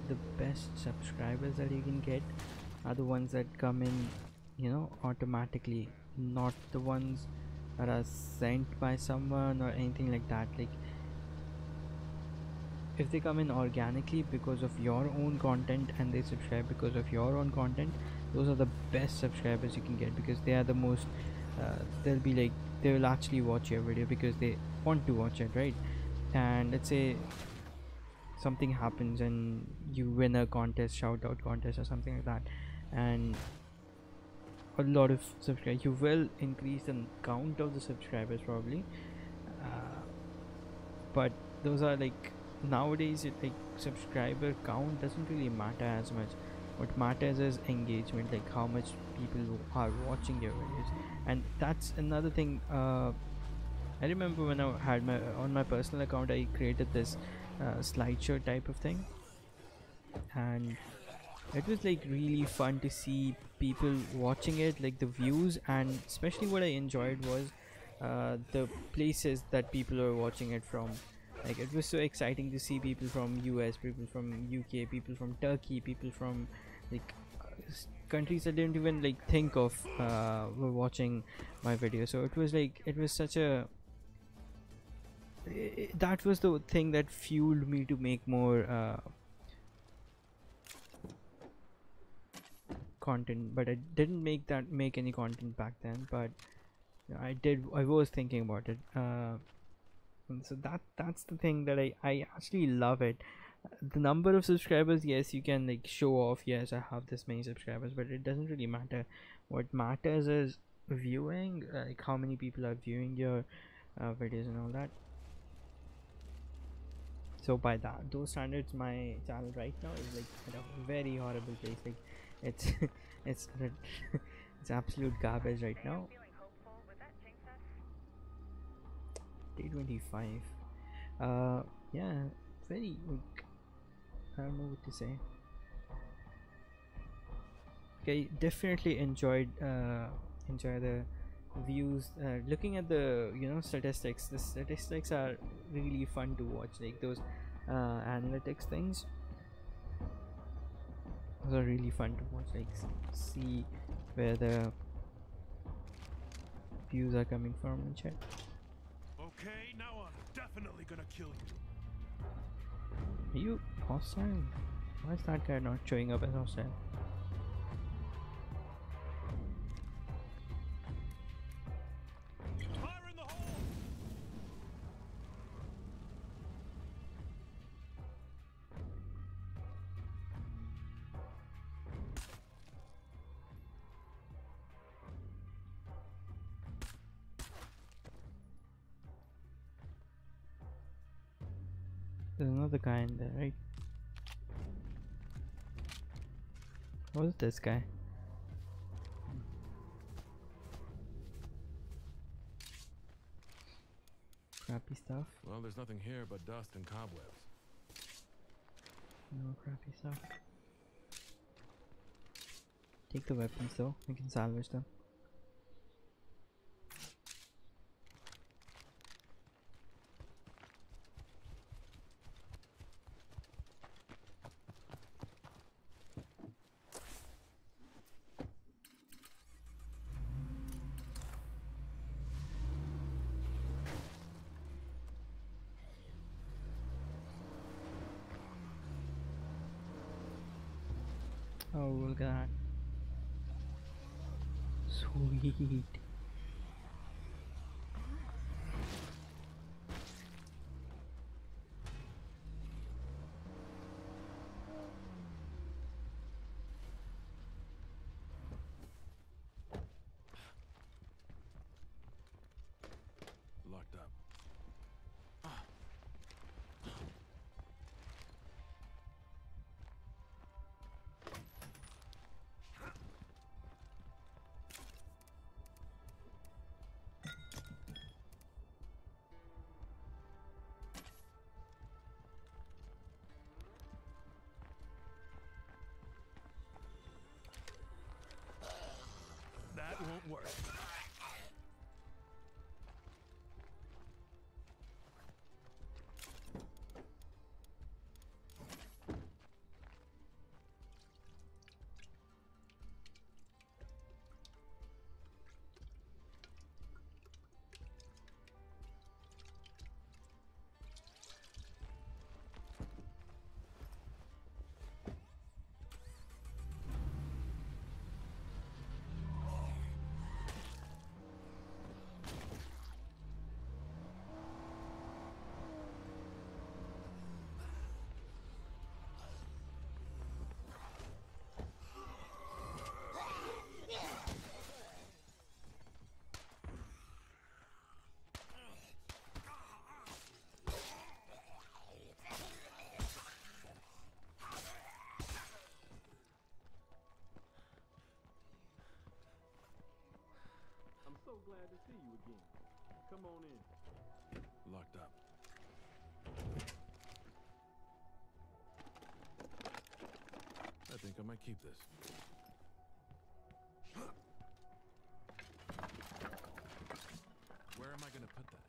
the best subscribers that you can get are the ones that come in, you know, automatically, not the ones that are sent by someone or anything like that. Like, if they come in organically because of your own content and they subscribe because of your own content, those are the best subscribers you can get, because they are the most they'll be like, they will actually watch your video because they want to watch it, right? and let's say something happens and you win a contest, shout out contest or something like that, and a lot of subscribers, you will increase the count of the subscribers probably, but those are like, nowadays like subscriber count doesn't really matter as much. What matters is engagement, like how much people are watching your videos. And that's another thing. I remember when I had on my personal account, I created this slideshow type of thing, and it was like really fun to see people watching it, like the views, and especially what I enjoyed was the places that people are watching it from. Like it was so exciting to see people from US, people from UK, people from Turkey, people from like countries I didn't even like think of were watching my video. So it was like, it was such a that was the thing that fueled me to make more content. But I didn't make any content back then, but I was thinking about it, and so that's the thing that I actually love it. The number of subscribers, yes, you can like show off, yes, I have this many subscribers, but it doesn't really matter. What matters is viewing, like how many people are viewing your videos and all that. So by those standards, my channel right now is like at a very horrible place. Like it's it's it's absolute garbage right now. Day 25. Yeah, very like, I don't know what to say. Okay, definitely enjoy the views. Looking at the statistics, the statistics are really fun to watch. Like those analytics things, those are really fun to watch. Like see where the views are coming from and shit. Okay, now I'm definitely gonna kill you. Are you hostile? Why is that guy not showing up as hostile? Fire in the hole! There's another guy in there, right? What is this guy? Crappy stuff. Well, there's nothing here but dust and cobwebs. No crappy stuff. Take the weapons though, we can salvage them. Oh, look at that. Sweet. Locked up. glad to see you again. Come on in. Locked up. I think I might keep this. Where am I gonna put that?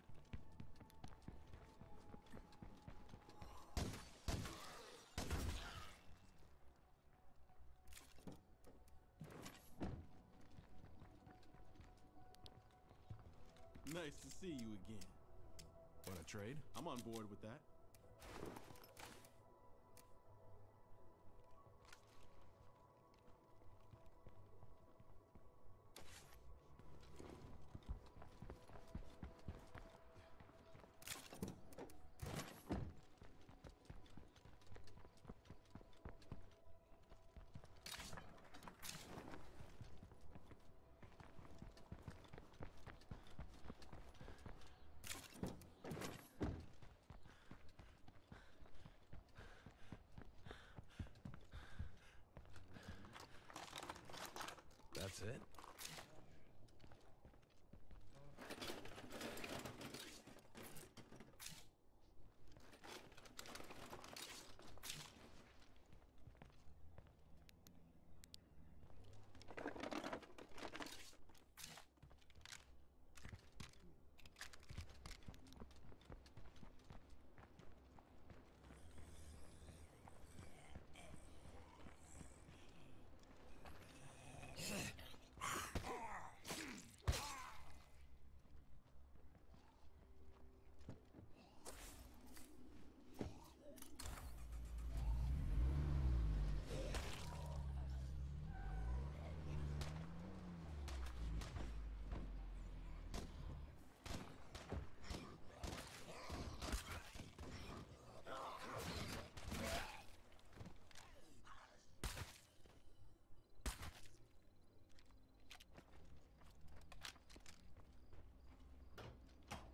Nice to see you again. Want to trade? I'm on board with that. That's it?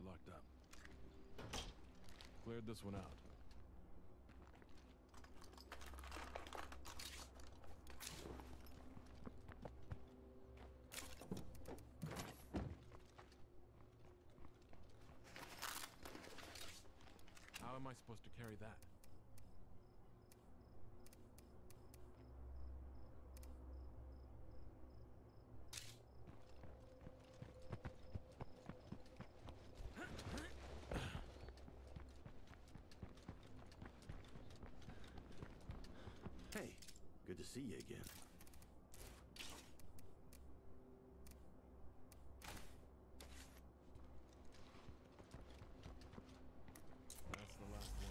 Locked up. Cleared this one out. How am I supposed to carry that? Hey, good to see you again. That's the last one.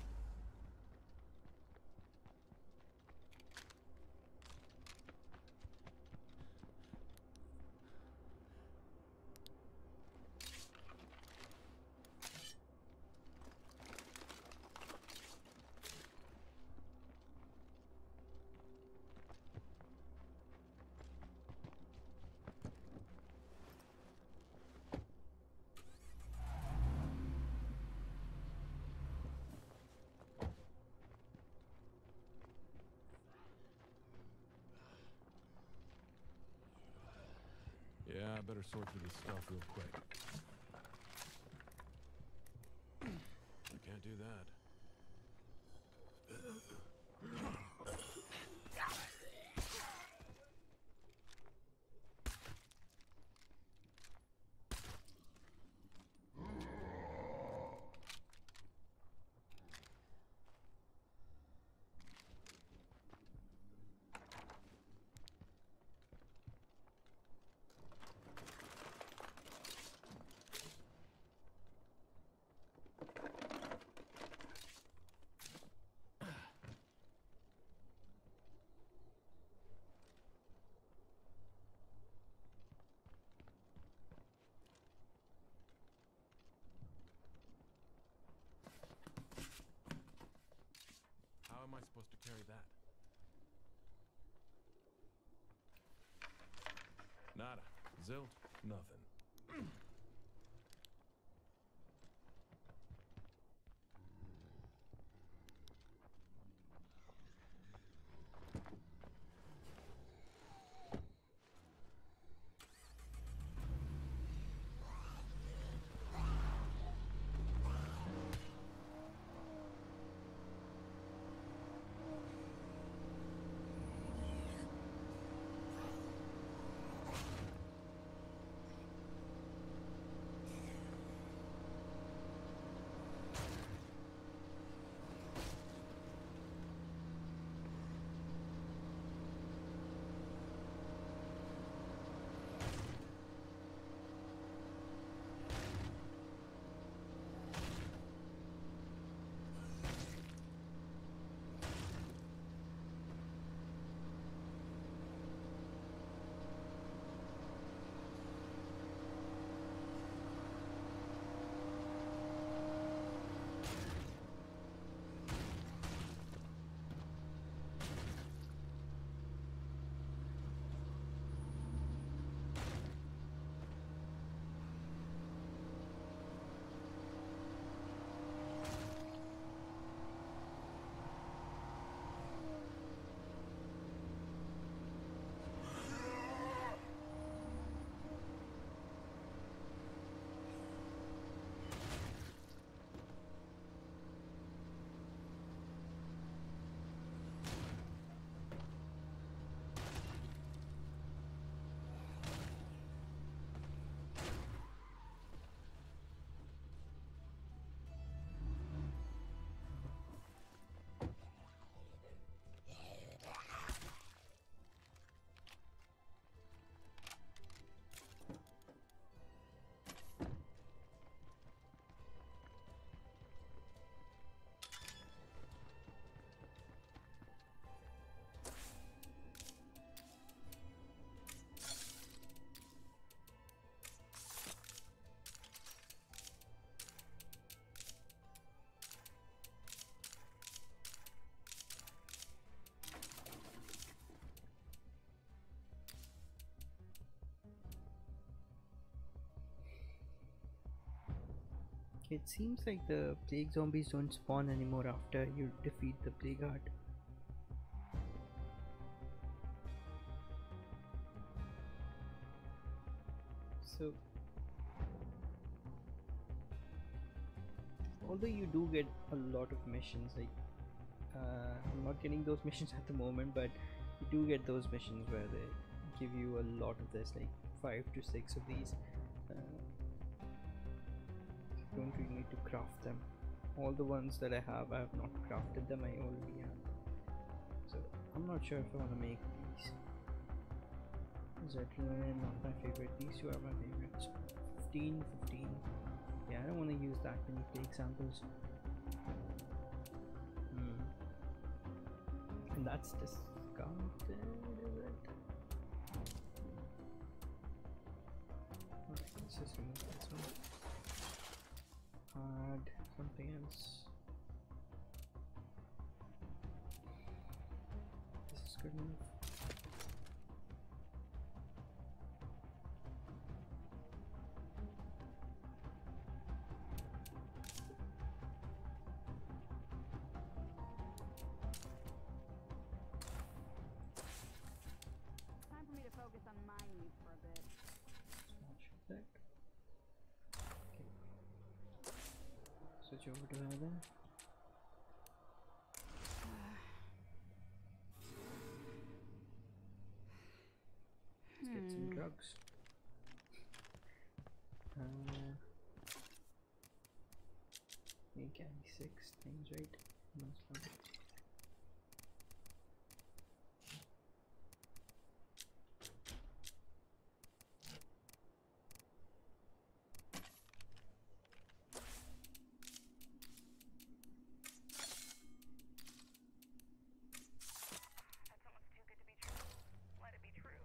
Yeah, I better sort through this stuff real quick. I can't do that. How am I supposed to carry that? Nada. Zilt. Nothing. It seems like the plague zombies don't spawn anymore after you defeat the plague heart. So, although you do get a lot of missions, like I'm not getting those missions at the moment, but you do get those missions where they give you a lot of this, like 5 to 6 of these. You don't really need to craft them. All the ones that I have not crafted them, I already have. So I'm not sure if I want to make these. Zetlin, not my favorite. These two are my favorites. 15. Yeah, I don't want to use that many plague samples. And that's discounted, is it? Alright, let's just remove this one. Add something else. This is good enough. Time for me to focus on my needs for a bit. Okay. Switch over to her then. Let's get some drugs. You can be 6 things, right? Most of it. That's almost too good to be true. Let it be true.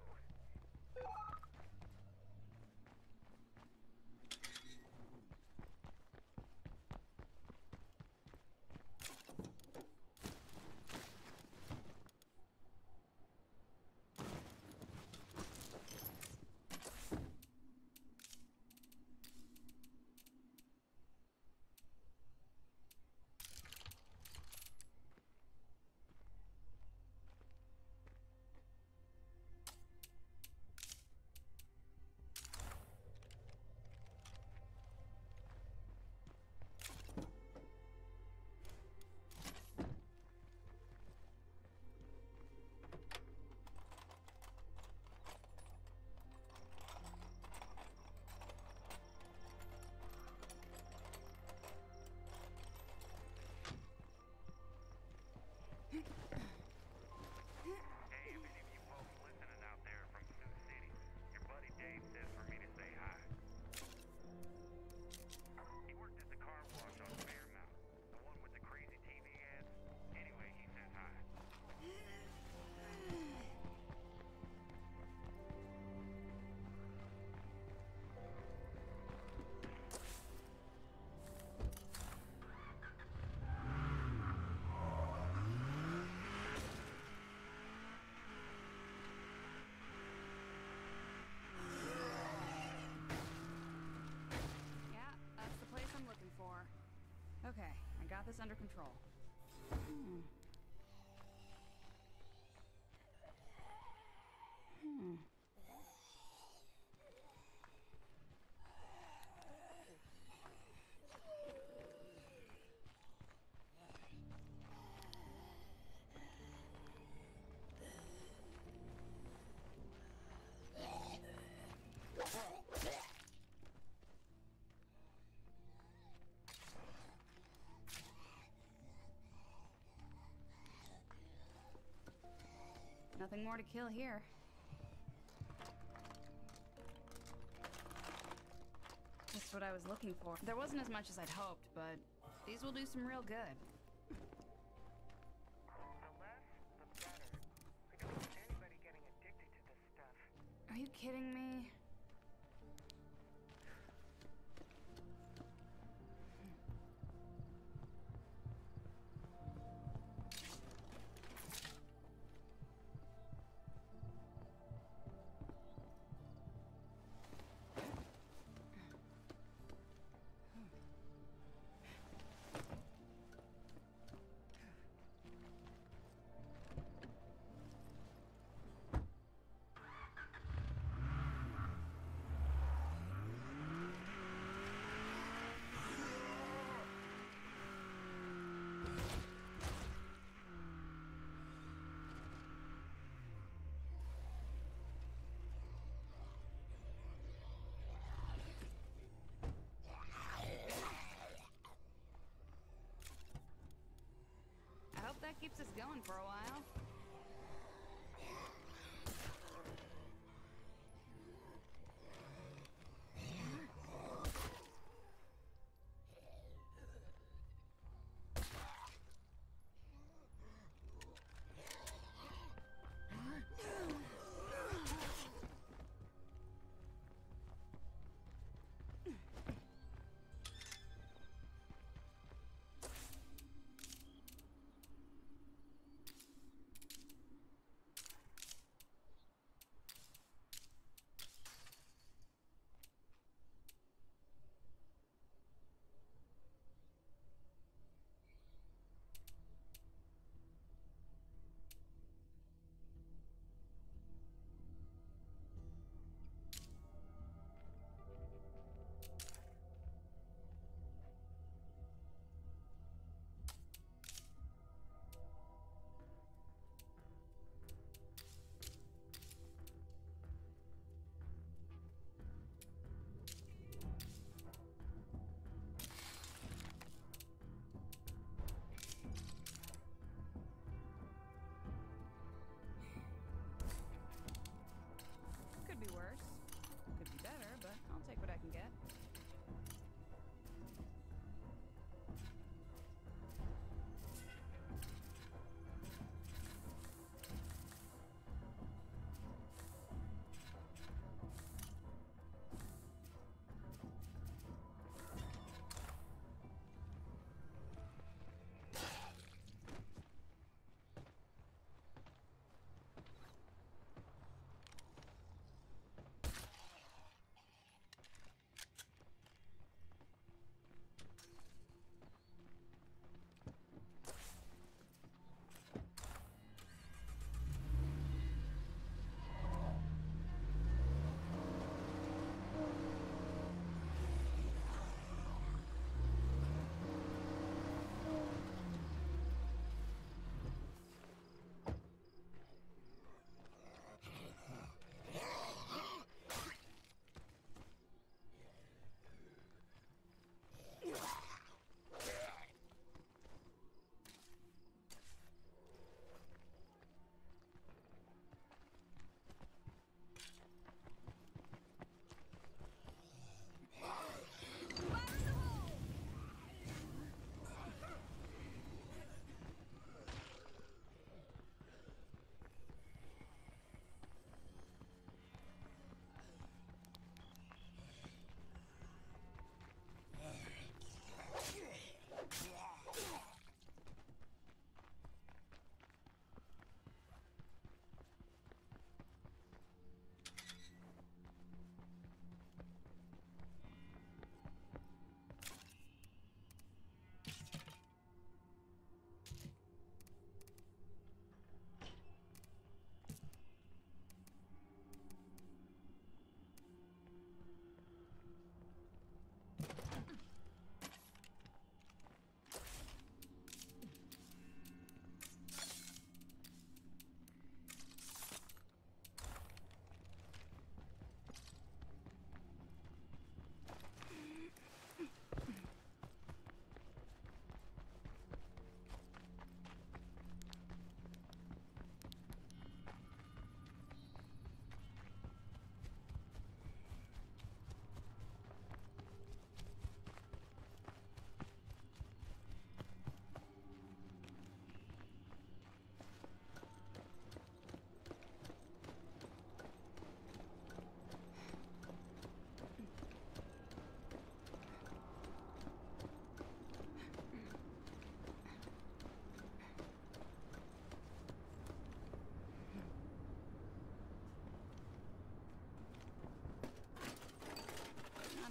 Hey, if any of you folks listening out there from Sioux City, your buddy Dave says for me to say hi. He worked at the car wash on Fairmount, the one with the crazy TV ads. Anyway, he says hi. Yeah, that's the place I'm looking for. Okay, I got this under control. Nothing more to kill here. Just what I was looking for. There wasn't as much as I'd hoped, but these will do some real good. The less, the better. We don't want anybody getting addicted to this stuff. Are you kidding me? That keeps us going for a while. Could be worse. Could be better, but I'll take what I can get.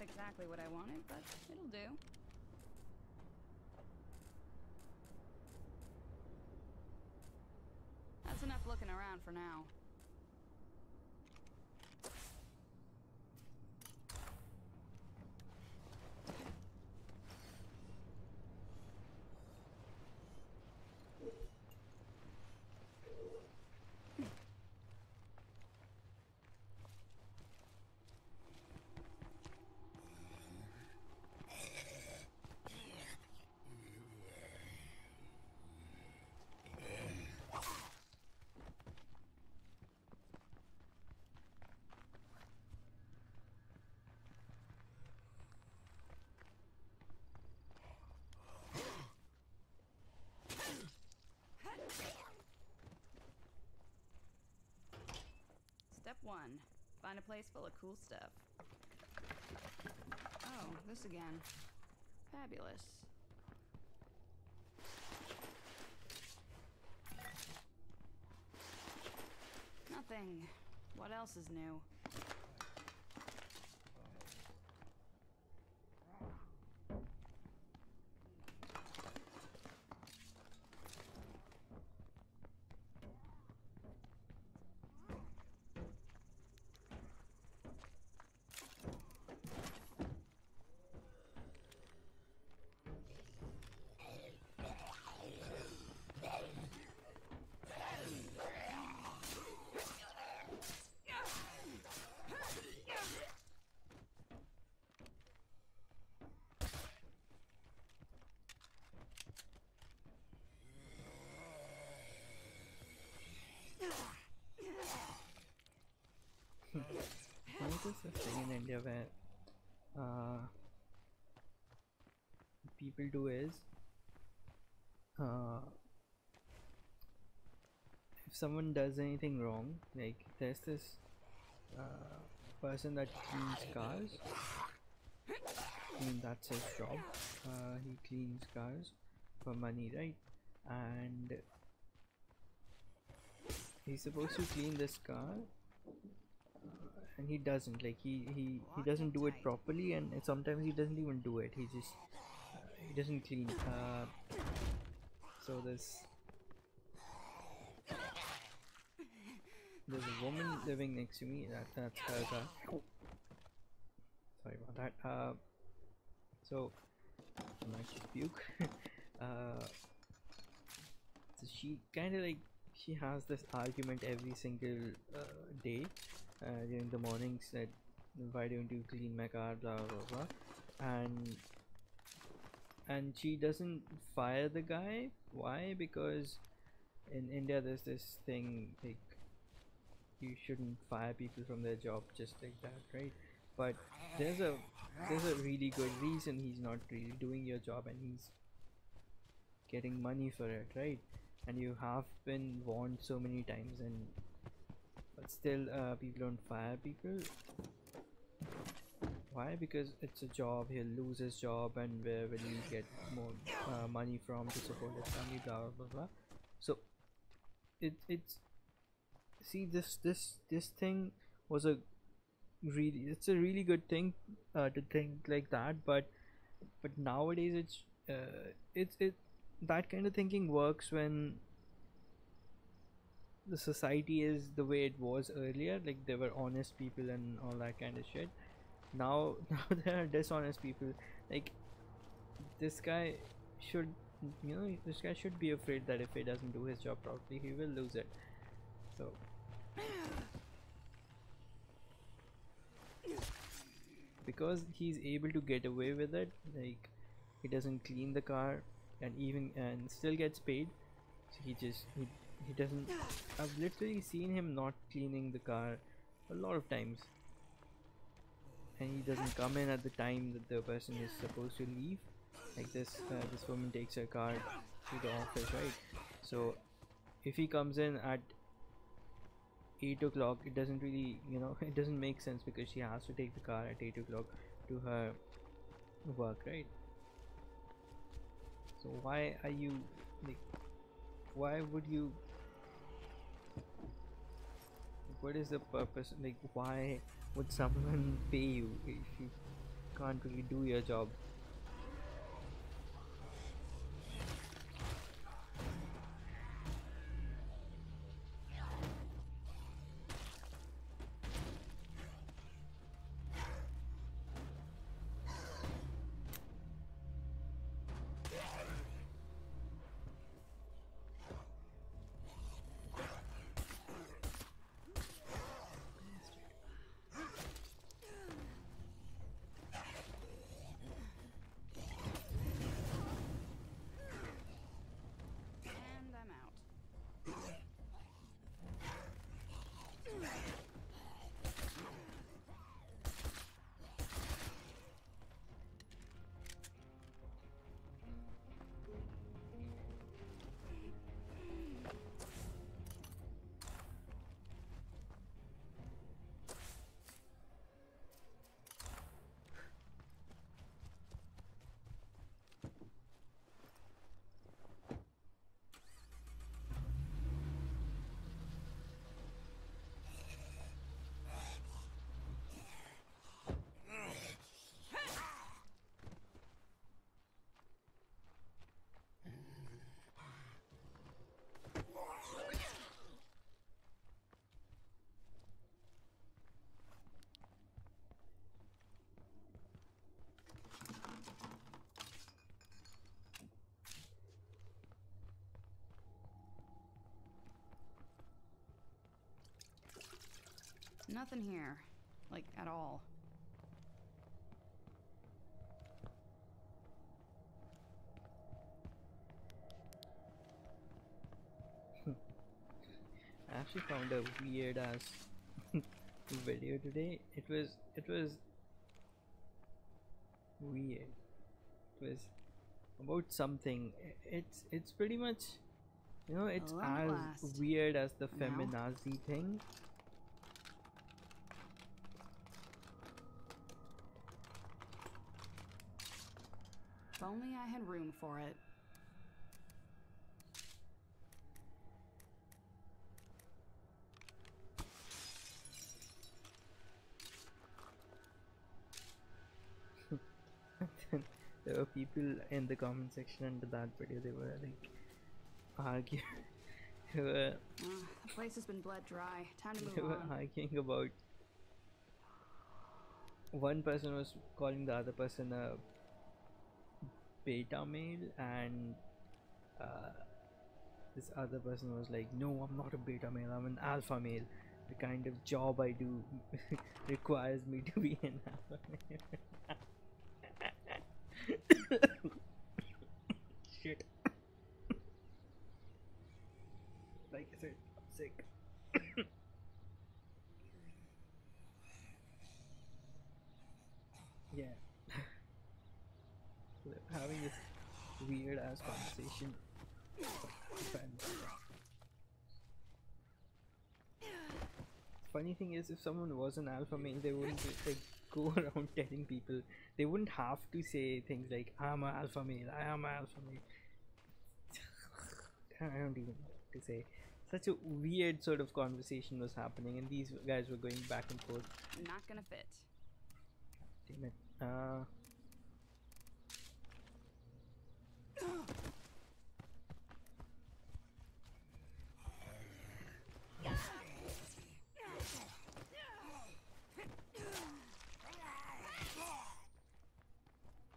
Exactly what I wanted, but it'll do. That's enough looking around for now. find a place full of cool stuff. Oh, this again. Fabulous. Nothing. What else is new? I noticed this thing in India where people do is if someone does anything wrong, like there's this person that cleans cars. I mean, that's his job. He cleans cars for money, right? And he's supposed to clean this car, and he doesn't. Like he doesn't do it properly, and sometimes he doesn't even do it. He just he doesn't clean. So there's a woman living next to me. That's her car. Oh. Sorry about that. So I might just puke. So she kind of like, she has this argument every single day during the mornings that why don't you clean my car, blah blah blah, and she doesn't fire the guy. Why? Because in India there's this thing like you shouldn't fire people from their job just like that, right? But there's a really good reason he's not really doing your job and he's getting money for it, right? And you have been warned so many times, and but still people don't fire people. Why? Because it's a job. He'll lose his job, and where will he get more money from to support his family, blah blah blah. So it's see, this thing was a it's a really good thing to think like that, but nowadays it's that kind of thinking works when the society is the way it was earlier, like there were honest people and all that kind of shit. Now there are dishonest people. Like this guy should, this guy should be afraid that if he doesn't do his job properly, he will lose it. So because he's able to get away with it, like he doesn't clean the car and still gets paid, so he doesn't. I've literally seen him not cleaning the car a lot of times, and he doesn't come in at the time that the person is supposed to leave. Like this woman takes her car to the office, right? So if he comes in at 8 o'clock, it doesn't really, it doesn't make sense, because she has to take the car at 8 o'clock to her work, right? So why are you like, why would you, what is the purpose? Like, why would someone pay you if you can't really do your job? Nothing here. Like, at all. I actually found a weird ass video today. It was weird. It was about something. It's pretty much, you know, it's Long as last. weird as the Now? feminazi thing. If only I had room for it. There were people in the comment section under that video. They were like arguing. They were The place has been bled dry. Time to they move were on. arguing about. One person was calling the other person a beta male, and this other person was like, "No, I'm not a beta male. I'm an alpha male. The kind of job I do requires me to be an alpha male." Shit. Like I said, I'm sick. Yeah. So they're having this weird ass conversation. Funny thing is, if someone was an alpha male, they wouldn't like go around telling people. They wouldn't have to say things like, "I'm an alpha male. I am an alpha male." I don't even know what to say. Such a weird sort of conversation was happening, and these guys were going back and forth. Not gonna fit. Damn it.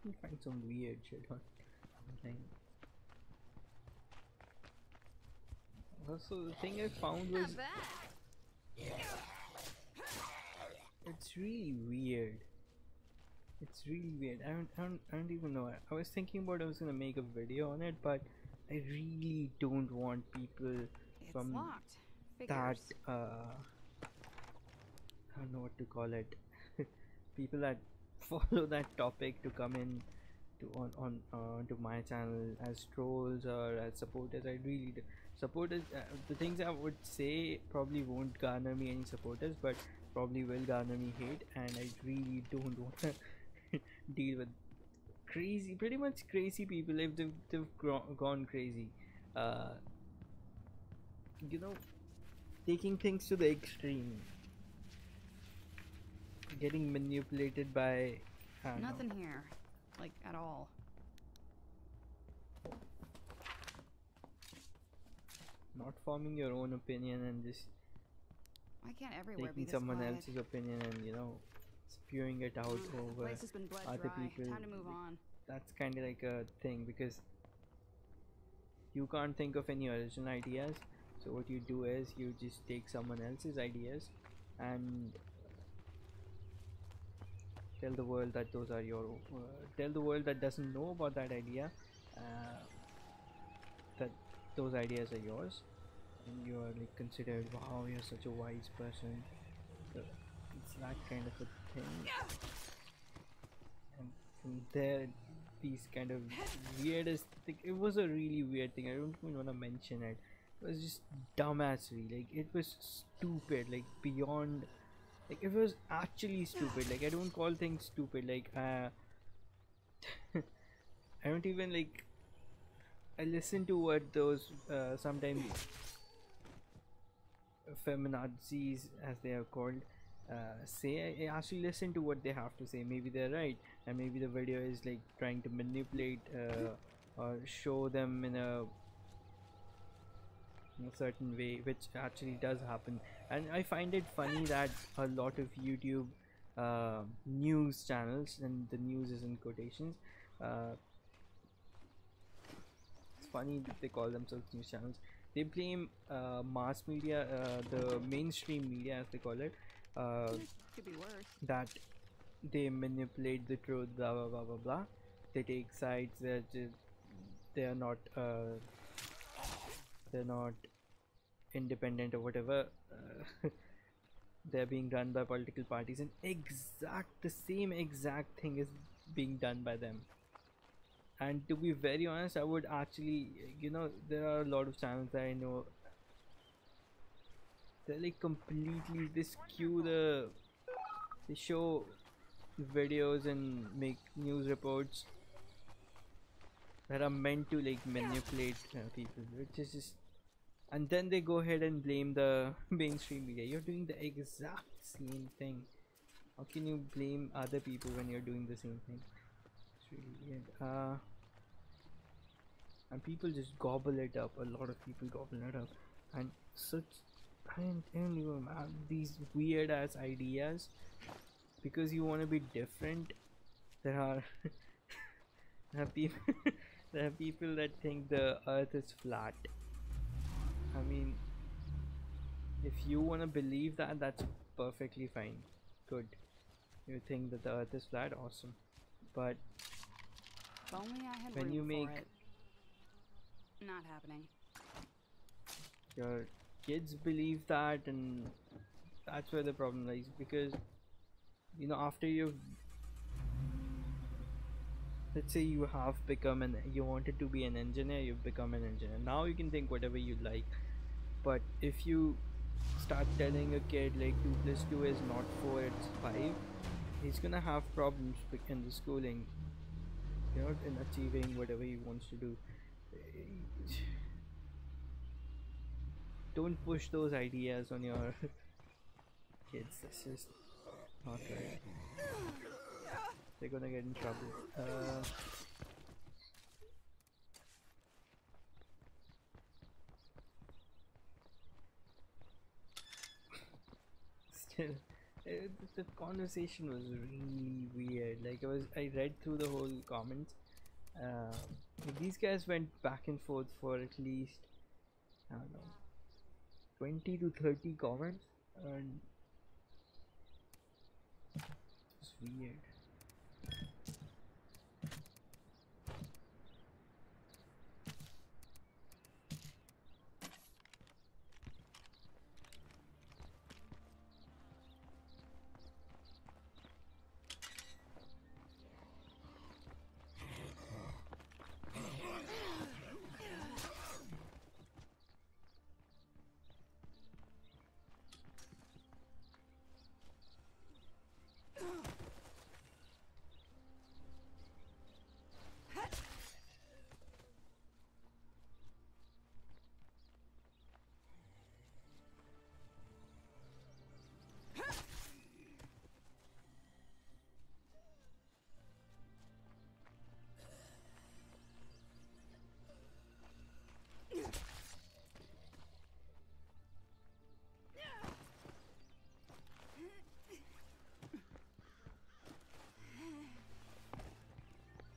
You find some weird shit online. Also, the thing I found was Not bad. it's really weird. It's really weird. I don't even know. I was thinking about I was gonna make a video on it, but I really don't want people It's from locked. that Figures. I don't know what to call it. People that follow that topic to come in to to my channel as trolls or as supporters. I really do. Supporters, the things I would say probably won't garner me any supporters, but probably will garner me hate, and I really don't want to deal with pretty much crazy people if they've gone crazy. You know, taking things to the extreme, getting manipulated by I don't know. Nothing here. Like, at all. Not forming your own opinion and just Why can't everywhere be taking this someone quiet? else's opinion and, you know, spewing it out The over place has been bled other dry. people. Time to move on. That's kind of like a thing, because you can't think of any original ideas, so what you do is you just take someone else's ideas and tell the world that those are your tell the world that doesn't know about that idea that those ideas are yours, and you are like considered, wow, you're such a wise person. So it's that kind of a thing, and from there these kind of weirdest thing. It was a really weird thing. I don't even want to mention it. It was just dumbassery. Like, it was stupid, like beyond. Like, it was actually stupid. Like, I don't call things stupid. Like, I don't even like. I listen to what those sometimes feminazis, as they are called, say. I actually listen to what they have to say. Maybe they're right, and maybe the video is like trying to manipulate or show them in a certain way, which actually does happen. And I find it funny that a lot of YouTube news channels, and the news is in quotations, it's funny that they call themselves news channels. They blame mass media, the mainstream media as they call it, Could be worse. that they manipulate the truth, blah blah blah blah blah. They take sides. They're not they're not independent or whatever. They're being run by political parties, and the same exact thing is being done by them. And to be very honest, I would actually, there are a lot of channels that I know, they're like completely, they show videos and make news reports that are meant to like manipulate people, which is just, and then they go ahead and blame the mainstream media. You're doing the exact same thing. How can you blame other people when you're doing the same thing? It's really weird. And people just gobble it up. A lot of people gobble it up, and such, I don't even have these weird ass ideas because you want to be different. There are there are people there are people that think the earth is flat. I mean, if you want to believe that, that's perfectly fine. Good. You think that the earth is flat, awesome. But If only I had when room you for make it. Not happening. your kids believe that, and that's where the problem lies, because after let's say you have become you wanted to be an engineer, you've become an engineer. Now you can think whatever you like, but if you start telling a kid like 2 plus 2 is not 4, it's 5, he's gonna have problems in the schooling, in achieving whatever he wants to do. Don't push those ideas on your kids. That's just not right. They're gonna get in trouble. Still, the conversation was really weird. Like I read through the whole comments. These guys went back and forth for at least, I don't know, 20 to 30 comments, and it's weird.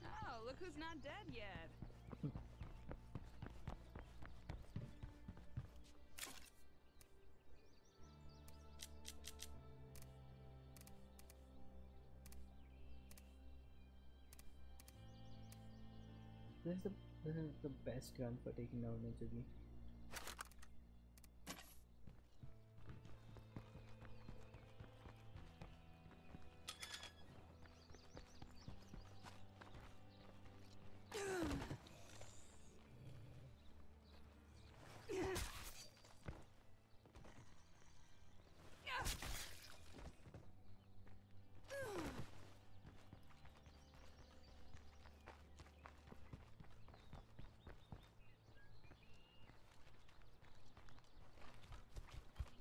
Oh, look who's not dead yet. This is the best gun for taking down a Jiggy.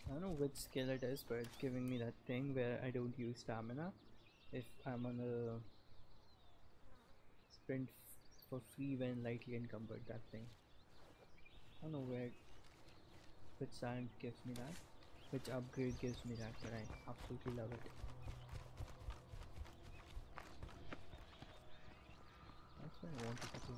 I don't know which skill it is, but it's giving me that thing where I don't use stamina if I'm on a sprint for free when lightly encumbered. That thing. I don't know which talent gives me that, which upgrade gives me that, but I absolutely love it. That's what I wanted to do.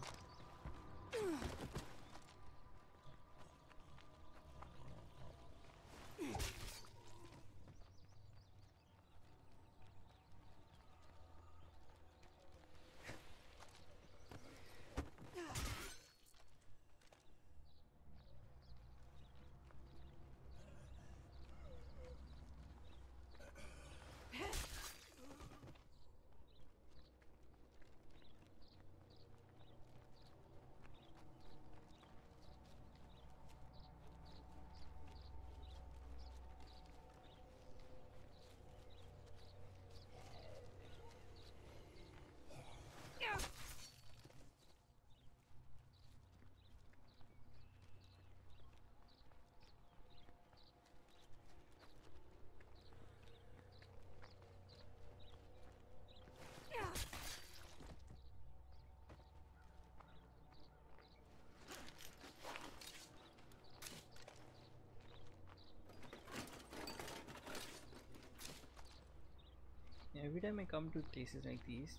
time I come to places like these,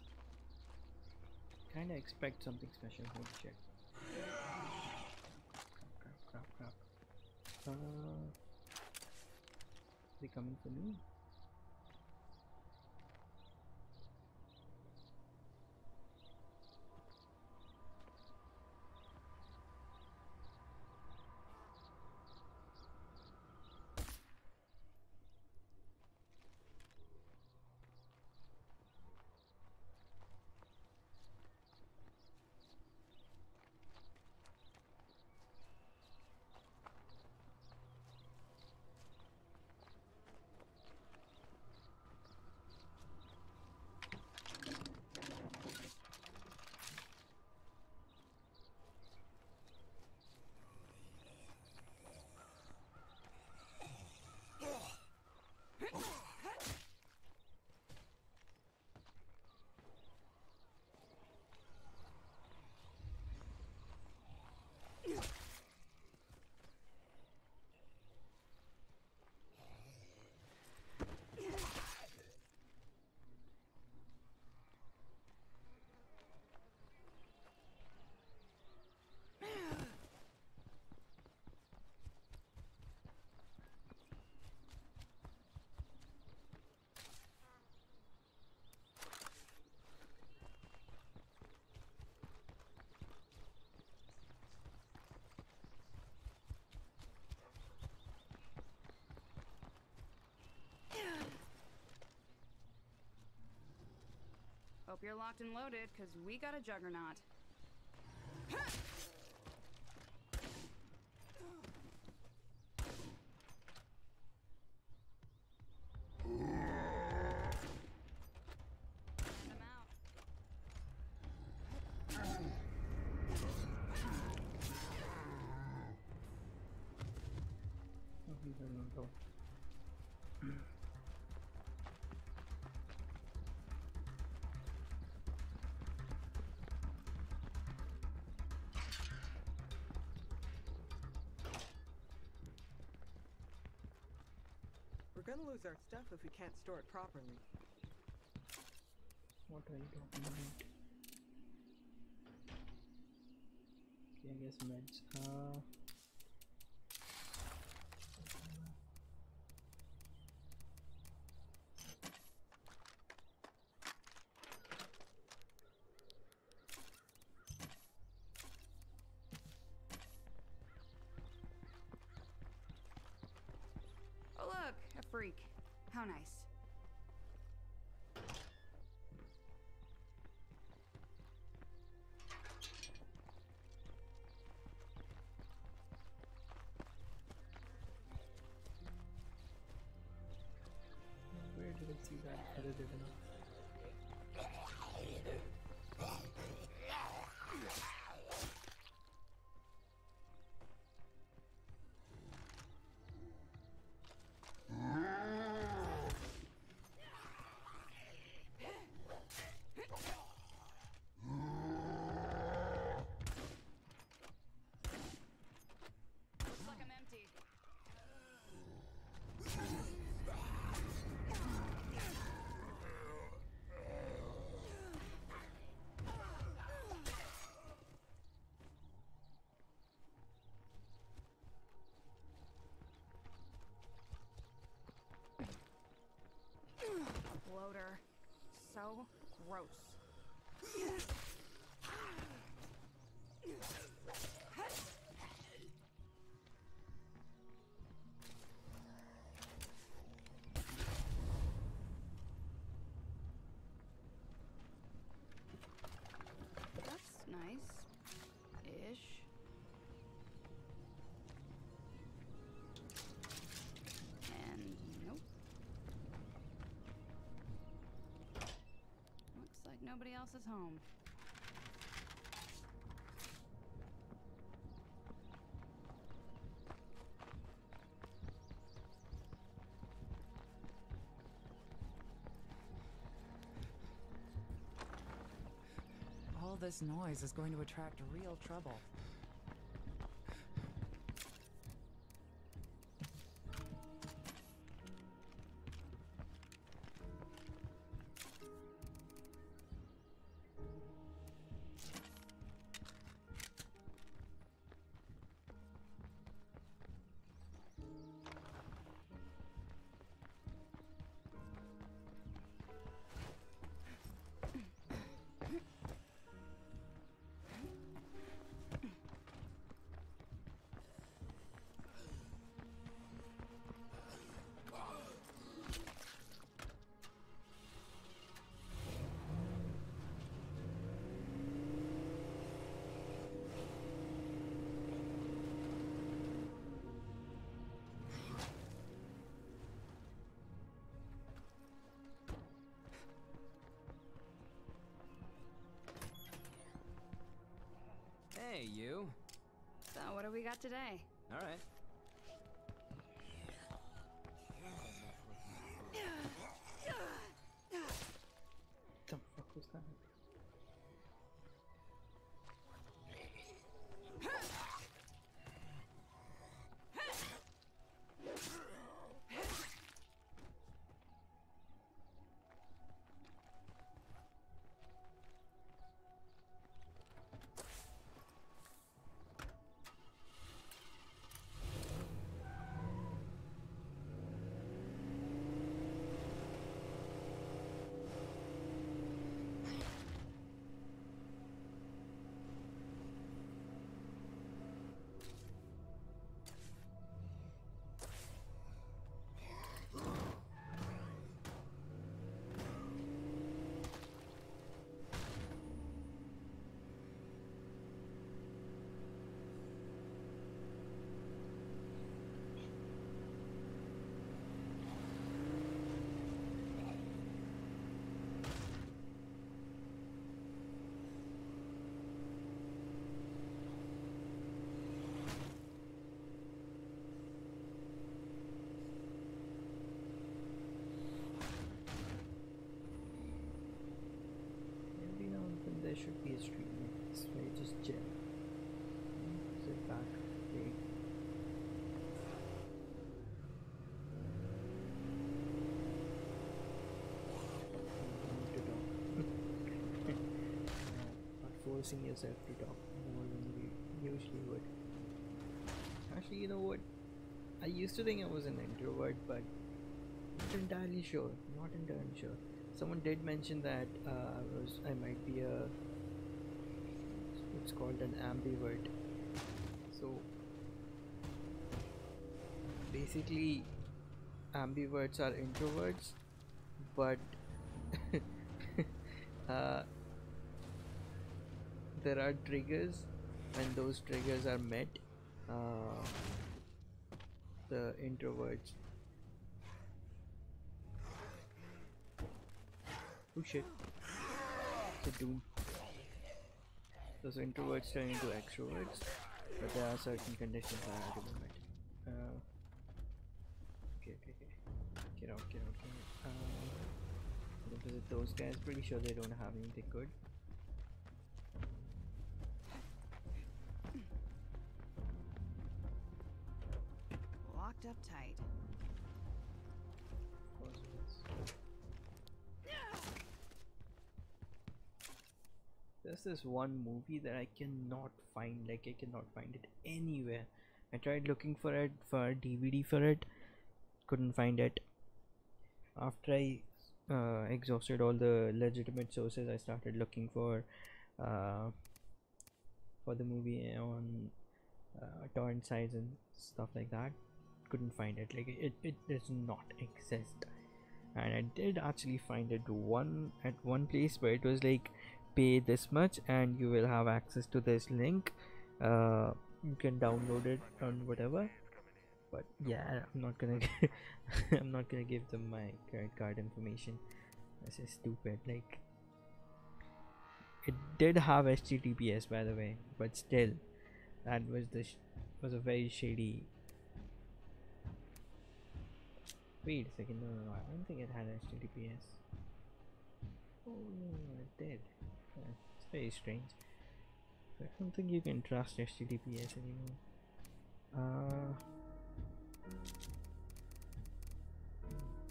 kinda expect something special. Holy shit. Crap. They coming for me? Hope you're locked and loaded, because we got a juggernaut. Send 'em out. Oh, he's gonna go. We're gonna lose our stuff if we can't store it properly. What are you talking about? Okay, I guess meds. Oh look, a freak. How nice. Where did I see that other than Looks like I'm empty. Bloater. So gross. That's nice-ish. And nope. Looks like nobody else is home. All this noise is going to attract real trouble. Hey, you. So, what do we got today? All right. The fuck was that? Every now and then there should be a stream like this where you just chill. Sit back, play. To talk. Not forcing yourself to talk more than you usually would. Actually, you know what? I used to think I was an introvert, but not entirely sure. Not entirely sure. Someone did mention that I might be a, it's called an ambivert. So basically, ambiverts are introverts, but there are triggers. When those triggers are met, the introverts. Oh shit. It's a doom. Those introverts turn into extroverts, but there are certain conditions I have to limit. Okay. Get out. Go visit those guys. Pretty sure they don't have anything good. Locked up tight. Of course it is. There's this one movie that I cannot find, like I cannot find it anywhere. I tried looking for it, for a DVD for it, couldn't find it. After I exhausted all the legitimate sources, I started looking for the movie on torrent sites and stuff like that. Couldn't find it. Like it does not exist. And I did actually find it at one place where it was like, pay this much and you will have access to this link. You can download it on whatever. But yeah, I'm not gonna I'm not gonna give them my credit card information. This is stupid. Like, it did have HTTPS, by the way, but still, that was a very shady. Wait a second, no, I don't think it had HTTPS. Oh no, it did. It's very strange. I don't think you can trust HTTPS anymore.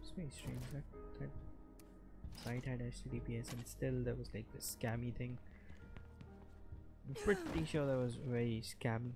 It's very strange that site had HTTPS and still there was like this scammy thing. I'm pretty sure that was very scammy.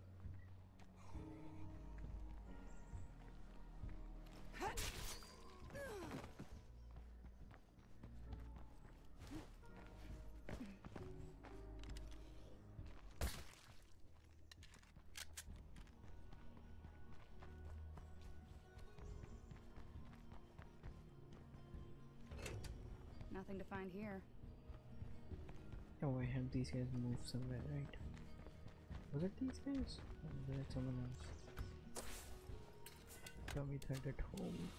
Nothing to find here. Oh, I have these guys move somewhere, right? Was it these guys? Or was it someone else? Tell me that at home.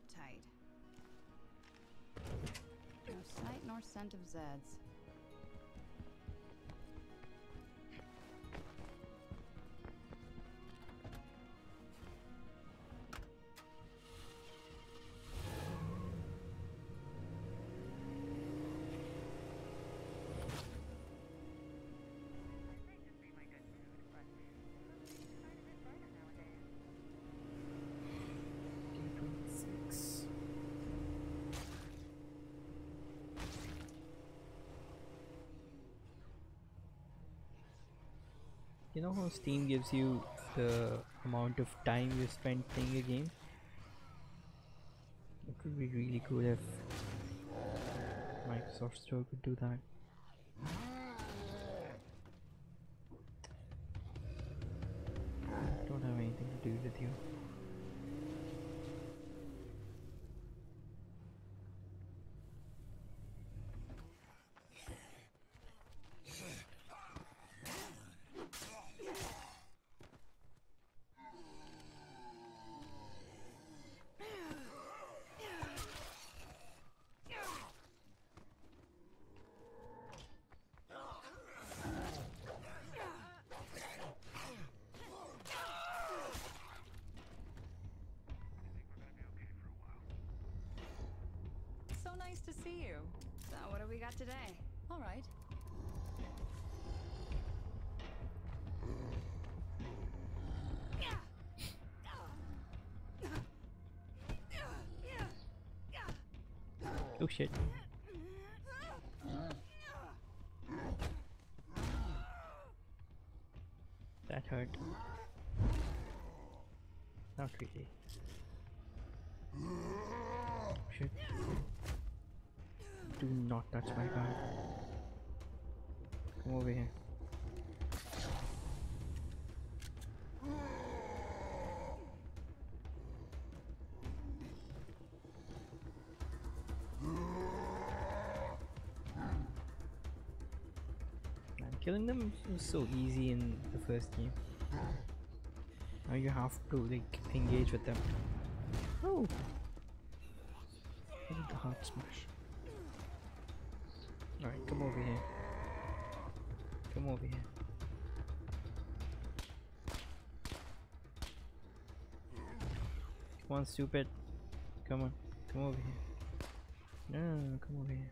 uptight. No sight nor scent of Zeds. You know how Steam gives you the amount of time you spent playing a game? It would be really cool if Microsoft Store could do that. Don't have anything to do with you. So nice to see you. So what do we got today? All right. Oh shit. That hurt. Not really. Shit. Do not touch my card. Come over here. Man, killing them was so easy in the first game. Now you have to like engage with them. Oh! Look at the heart smash. Alright, come over here. Come over here. Come on, stupid. Come on. Come over here. No, come over here.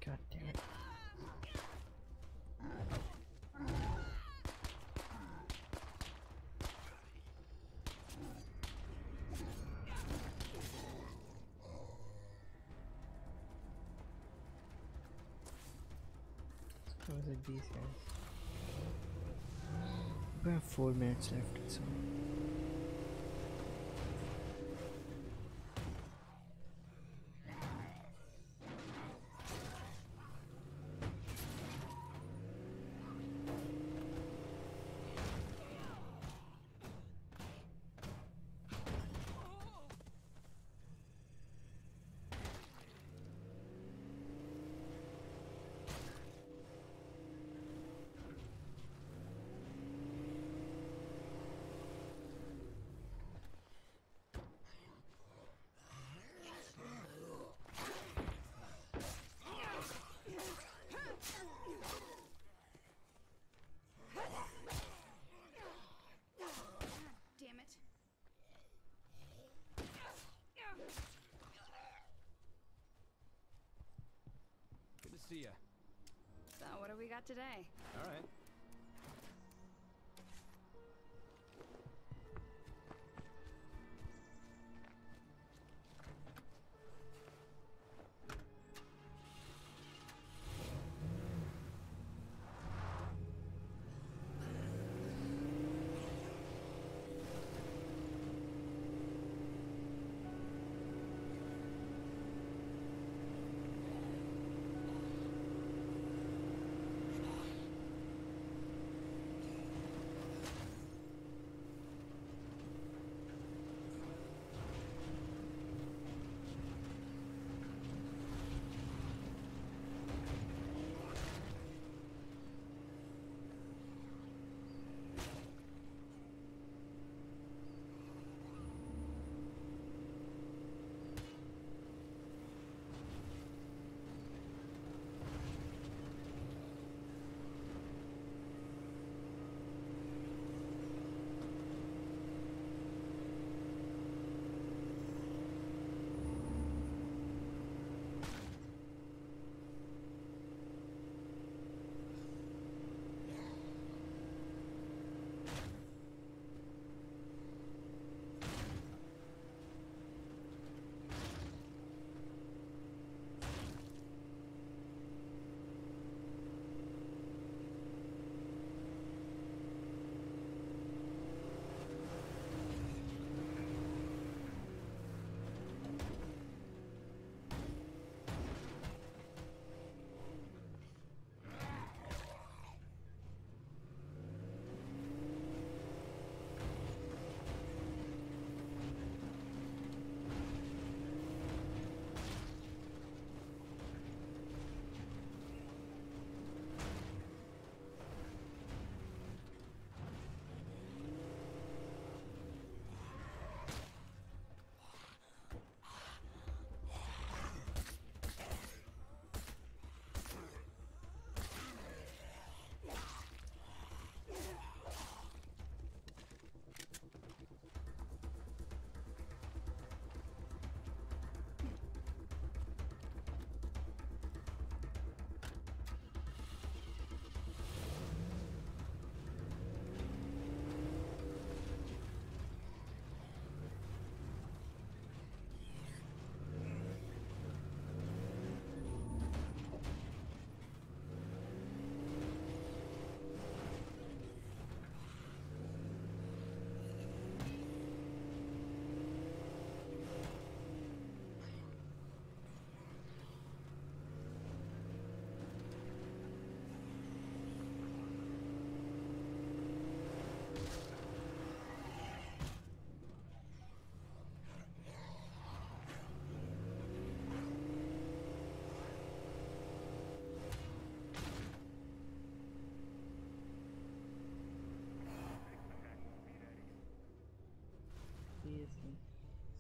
God damn it. How is it these guys? We have 4 minutes left, so Damn it. Good to see ya. So what do we got today? All right.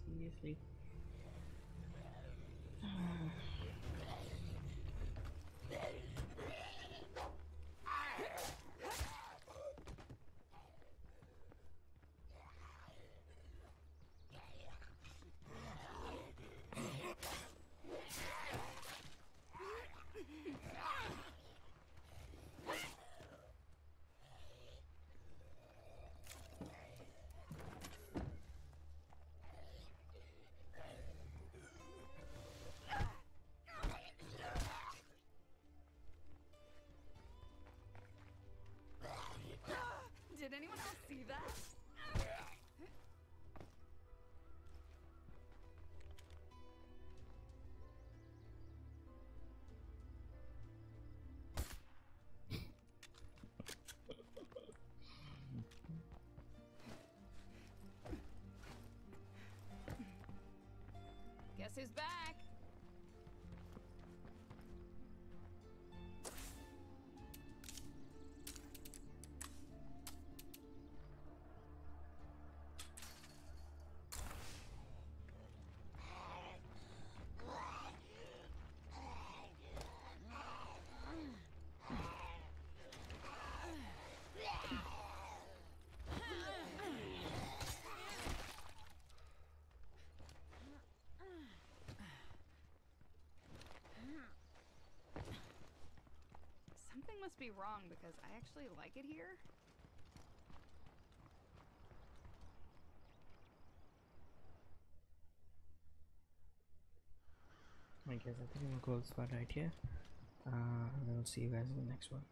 Seriously. Did anyone else see that? Guess who's back? Something must be wrong because I actually like it here. I guess I think we'll close for right here. We'll see you guys in the next one.